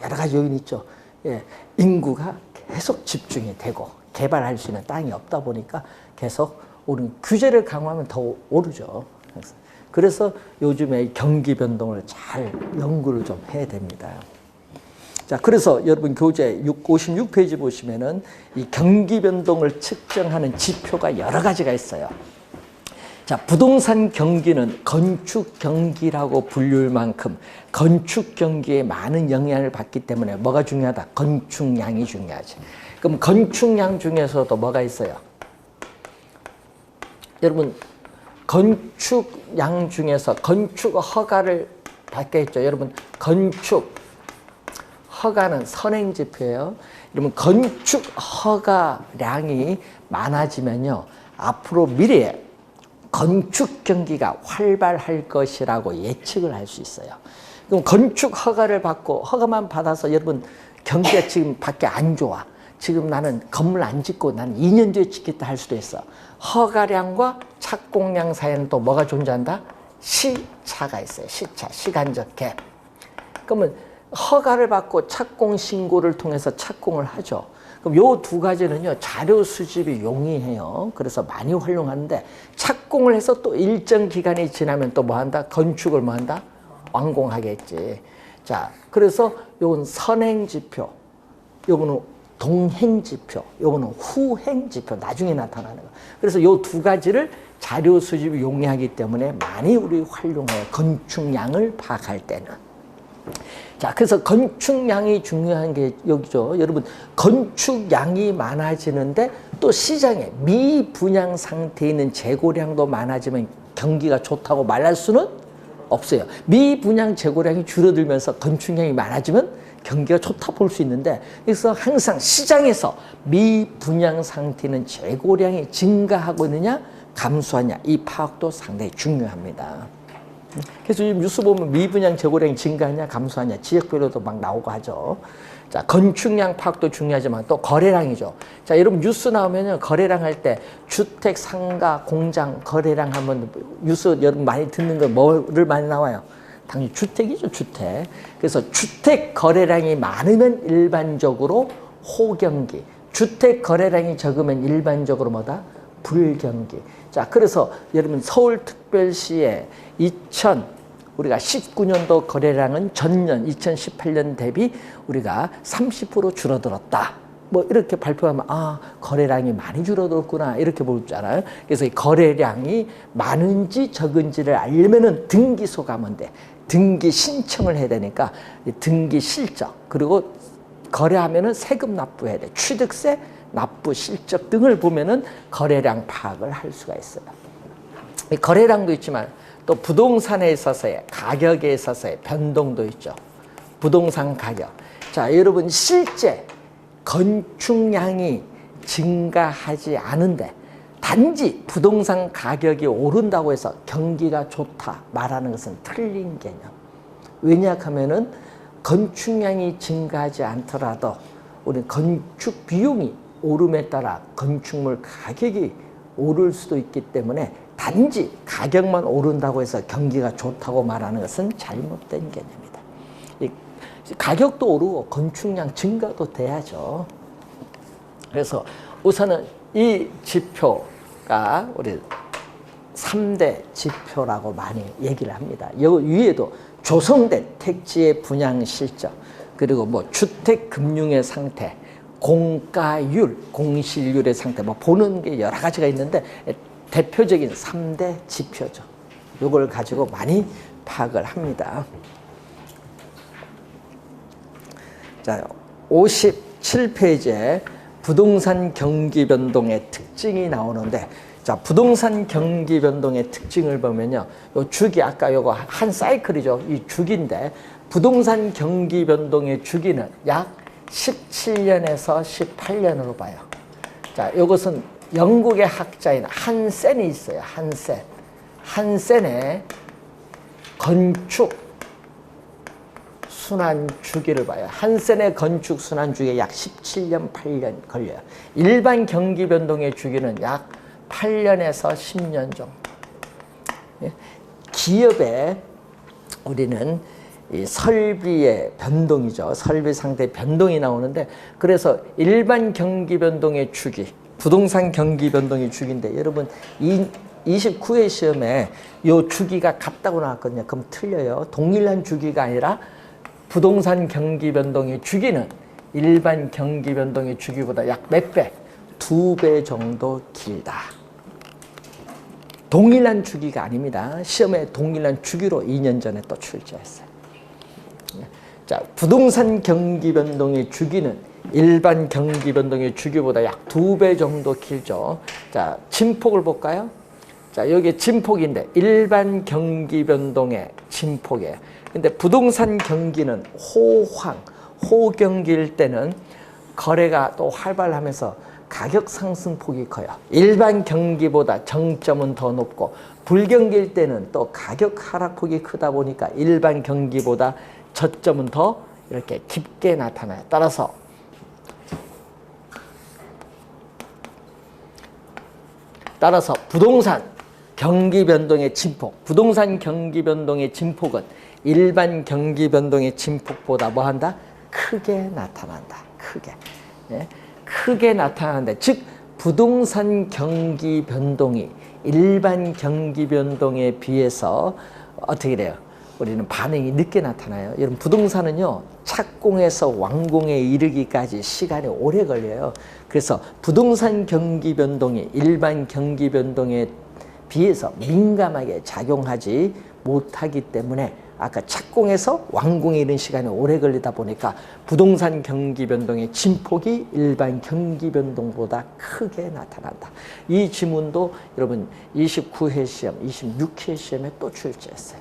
[SPEAKER 1] 여러 가지 요인이 있죠. 예, 인구가 계속 집중이 되고 개발할 수 있는 땅이 없다 보니까 계속 오른 규제를 강화하면 더 오르죠. 그래서 요즘에 경기 변동을 잘 연구를 좀 해야 됩니다. 자, 그래서 여러분 교재 56페이지 보시면은 이 경기 변동을 측정하는 지표가 여러 가지가 있어요. 자, 부동산 경기는 건축 경기라고 불릴 만큼 건축 경기에 많은 영향을 받기 때문에 뭐가 중요하다? 건축량이 중요하지. 그럼 건축량 중에서도 뭐가 있어요? 여러분, 건축량 중에서 건축 허가를 받게 했죠. 여러분, 건축 허가는 선행지표예요. 여러분, 건축 허가량이 많아지면요, 앞으로 미래에 건축 경기가 활발할 것이라고 예측을 할 수 있어요. 그럼 건축 허가를 받고 허가만 받아서 여러분 경기가 지금 밖에 안 좋아. 지금 나는 건물 안 짓고 나는 2년 뒤에 짓겠다 할 수도 있어. 허가량과 착공량 사이에는 또 뭐가 존재한다? 시차가 있어요. 시차, 시간적 갭. 그러면 허가를 받고 착공 신고를 통해서 착공을 하죠. 그럼 요 두 가지는요, 자료 수집이 용이해요. 그래서 많이 활용하는데, 착공을 해서 또 일정 기간이 지나면 또 뭐 한다? 건축을 뭐 한다? 완공하겠지. 자, 그래서 요건 선행지표, 요거는 동행지표, 요거는 후행지표, 나중에 나타나는 거. 그래서 요 두 가지를 자료 수집이 용이하기 때문에 많이 우리 활용해요. 건축량을 파악할 때는. 자, 그래서 건축량이 중요한 게 여기죠. 여러분, 건축량이 많아지는데 또 시장에 미분양 상태에 있는 재고량도 많아지면 경기가 좋다고 말할 수는 없어요. 미분양 재고량이 줄어들면서 건축량이 많아지면 경기가 좋다 볼 수 있는데, 그래서 항상 시장에서 미분양 상태에 있는 재고량이 증가하고 있느냐 감소하냐, 이 파악도 상당히 중요합니다. 그래서 지금 뉴스 보면 미분양 재고량이 증가하냐 감소하냐 지역별로도 막 나오고 하죠. 자, 건축량 파악도 중요하지만 또 거래량이죠. 자, 여러분 뉴스 나오면요, 거래량 할 때 주택, 상가, 공장 거래량 하면 뉴스 여러분 많이 듣는 거 뭐를 많이 나와요? 당연히 주택이죠, 주택. 그래서 주택 거래량이 많으면 일반적으로 호경기, 주택 거래량이 적으면 일반적으로 뭐다? 불경기. 자, 그래서 여러분 서울특별시에 우리가 19년도 거래량은 전년 2018년 대비 우리가 30% 줄어들었다. 뭐 이렇게 발표하면 거래량이 많이 줄어들었구나 이렇게 볼 줄 알아요. 그래서 이 거래량이 많은지 적은지를 알려면은 등기소 가면 돼. 등기 신청을 해야 되니까 등기 실적, 그리고 거래하면은 세금 납부해야 돼. 취득세, 납부 실적 등을 보면은 거래량 파악을 할 수가 있어요. 이 거래량도 있지만 또 부동산에 있어서의 가격에 있어서의 변동도 있죠. 부동산 가격. 자, 여러분 실제 건축량이 증가하지 않은데 단지 부동산 가격이 오른다고 해서 경기가 좋다 말하는 것은 틀린 개념. 왜냐하면은 건축량이 증가하지 않더라도 우리 건축 비용이 오름에 따라 건축물 가격이 오를 수도 있기 때문에 단지 가격만 오른다고 해서 경기가 좋다고 말하는 것은 잘못된 개념이다. 이 가격도 오르고 건축량 증가도 돼야죠. 그래서 우선은 이 지표가 우리 3대 지표라고 많이 얘기를 합니다. 여 위에도 조성된 택지의 분양 실적, 그리고 뭐 주택 금융의 상태, 공가율, 공실률의 상태, 뭐 보는 게 여러 가지가 있는데 대표적인 3대 지표죠. 이걸 가지고 많이 파악을 합니다. 자, 57페이지에 부동산 경기 변동의 특징이 나오는데, 자, 부동산 경기 변동의 특징을 보면요, 요 주기, 아까 요거 한 사이클이죠. 이 주기인데, 부동산 경기 변동의 주기는 약 17년에서 18년으로 봐요. 자, 이것은 영국의 학자인 한센이 있어요. 한센의 건축 순환 주기를 봐요. 한센의 건축 순환 주기에 약 17년, 8년 걸려요. 일반 경기 변동의 주기는 약 8년에서 10년 정도. 기업에 우리는 이 설비의 변동이죠. 설비 상태의 변동이 나오는데, 그래서 일반 경기 변동의 주기, 부동산 경기 변동의 주기인데, 여러분 29회 시험에 요 주기가 같다고 나왔거든요. 그럼 틀려요. 동일한 주기가 아니라 부동산 경기 변동의 주기는 일반 경기 변동의 주기보다 약 몇 배? 2배 정도 길다. 동일한 주기가 아닙니다. 시험에 동일한 주기로 2년 전에 또 출제했어요. 자, 부동산 경기 변동의 주기는 일반 경기 변동의 주기보다 약 2배 정도 길죠. 자, 진폭을 볼까요? 자, 여기 진폭인데 일반 경기 변동의 진폭이에요. 근데 부동산 경기는 호경기일 때는 거래가 또 활발하면서 가격 상승폭이 커요. 일반 경기보다 정점은 더 높고, 불경기일 때는 또 가격 하락폭이 크다 보니까 일반 경기보다 저점은 더 이렇게 깊게 나타나요. 따라서 부동산 경기 변동의 진폭, 부동산 경기 변동의 진폭은 일반 경기 변동의 진폭보다 뭐한다? 크게 나타난다. 크게. 예? 크게 나타나는데, 즉 부동산 경기 변동이 일반 경기 변동에 비해서 어떻게 돼요? 우리는 반응이 늦게 나타나요. 여러분, 부동산은요, 착공에서 완공에 이르기까지 시간이 오래 걸려요. 그래서 부동산 경기 변동이 일반 경기 변동에 비해서 민감하게 작용하지 못하기 때문에, 아까 착공에서 완공에 이른 시간이 오래 걸리다 보니까 부동산 경기 변동의 진폭이 일반 경기 변동보다 크게 나타난다. 이 지문도 여러분 29회 시험, 26회 시험에 또 출제했어요.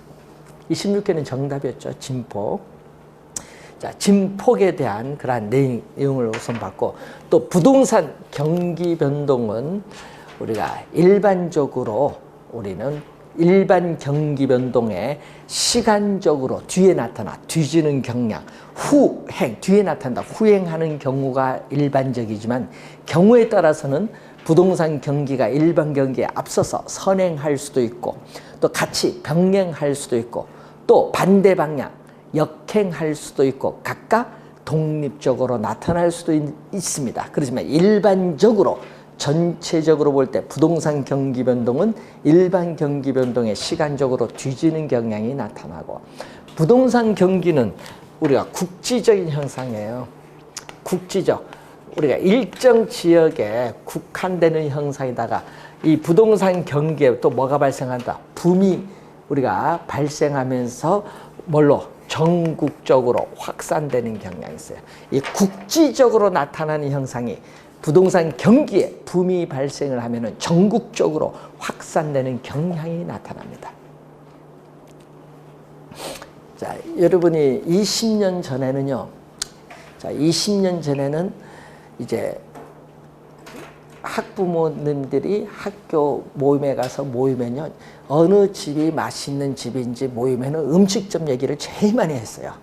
[SPEAKER 1] 26회는 정답이었죠. 진폭. 자, 진폭에 대한 그러한 내용을 우선 봤고, 또 부동산 경기 변동은 우리가 일반적으로 우리는 일반 경기 변동에 시간적으로 뒤에 나타나 뒤지는 경향, 뒤에 나타난다. 후행하는 경우가 일반적이지만, 경우에 따라서는 부동산 경기가 일반 경기에 앞서서 선행할 수도 있고, 또 같이 병행할 수도 있고, 또 반대 방향, 역행할 수도 있고, 각각 독립적으로 나타날 수도 있습니다. 그렇지만 일반적으로 전체적으로 볼 때 부동산 경기 변동은 일반 경기 변동에 시간적으로 뒤지는 경향이 나타나고, 부동산 경기는 우리가 국지적인 현상이에요. 국지적. 우리가 일정 지역에 국한되는 현상이다가, 이 부동산 경기에 또 뭐가 발생한다? 붐이 우리가 발생하면서 뭘로? 전국적으로 확산되는 경향이 있어요. 이 국지적으로 나타나는 현상이 부동산 경기에 붐이 발생을 하면은 전국적으로 확산되는 경향이 나타납니다. 자, 여러분이 20년 전에는요, 자, 20년 전에는 이제 학부모님들이 학교 모임에 가서 모이면요, 어느 집이 맛있는 집인지 모이면은 음식점 얘기를 제일 많이 했어요.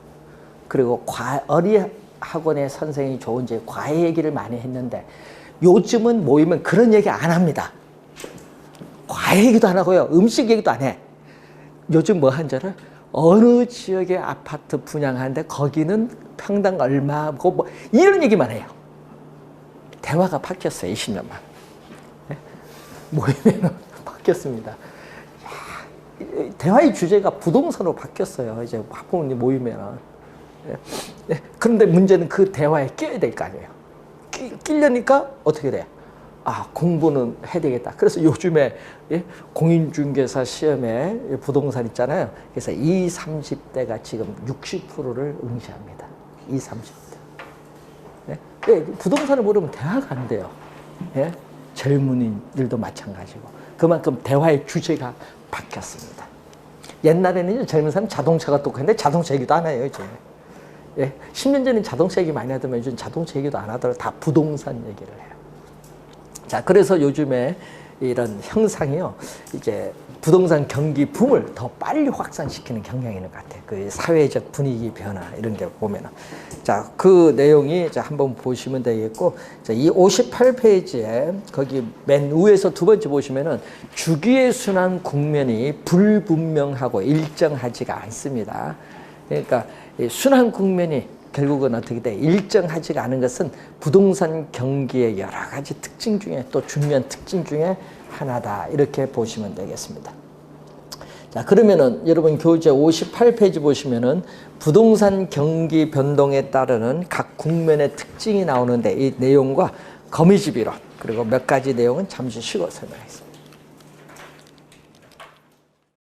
[SPEAKER 1] 그리고 어리 학원의 선생님이 좋은지 과외 얘기를 많이 했는데, 요즘은 모이면 그런 얘기 안 합니다. 과외 얘기도 안 하고요, 음식 얘기도 안 해. 요즘 뭐 한 줄을 어느 지역의 아파트 분양하는데 거기는 평당 얼마고 뭐 이런 얘기만 해요. 대화가 바뀌었어요. 20년만. 네? 모이면 바뀌었습니다. 대화의 주제가 부동산으로 바뀌었어요. 이제 학부모님 모이면. 네. 그런데 문제는 그 대화에 끼어야 될 거 아니에요. 끼려니까 어떻게 돼? 아, 공부는 해야 되겠다. 그래서 요즘에 공인중개사 시험에 부동산 있잖아요. 그래서 20, 30대가 지금 60%를 응시합니다. 20, 30대. 네? 부동산을 모르면 대화가 안 돼요. 예? 젊은이들도 마찬가지고. 그만큼 대화의 주제가 바뀌었습니다. 옛날에는 젊은 사람 자동차가 똑같은데 자동차 얘기도 안 해요, 이제. 예, 10년 전엔 자동차 얘기 많이 하더만 요즘 자동차 얘기도 안 하더라도 다 부동산 얘기를 해요. 자, 그래서 요즘에 이런 형상이요, 이제 부동산 경기 붐을 더 빨리 확산시키는 경향이 있는 것 같아요. 그 사회적 분위기 변화 이런 게 보면은. 자, 그 내용이 자, 한번 보시면 되겠고, 자, 이 58페이지에 거기 맨 위에서 두 번째 보시면은 주기의 순환 국면이 불분명하고 일정하지가 않습니다. 그러니까 이 순환 국면이 결국은 어떻게 돼? 일정하지가 않은 것은 부동산 경기의 여러 가지 특징 중에 또 중요한 특징 중에 하나다. 이렇게 보시면 되겠습니다. 자, 그러면은 여러분 교재 58페이지 보시면은 부동산 경기 변동에 따르는 각 국면의 특징이 나오는데 이 내용과 거미집 이론 그리고 몇 가지 내용은 잠시 쉬고 설명하겠습니다.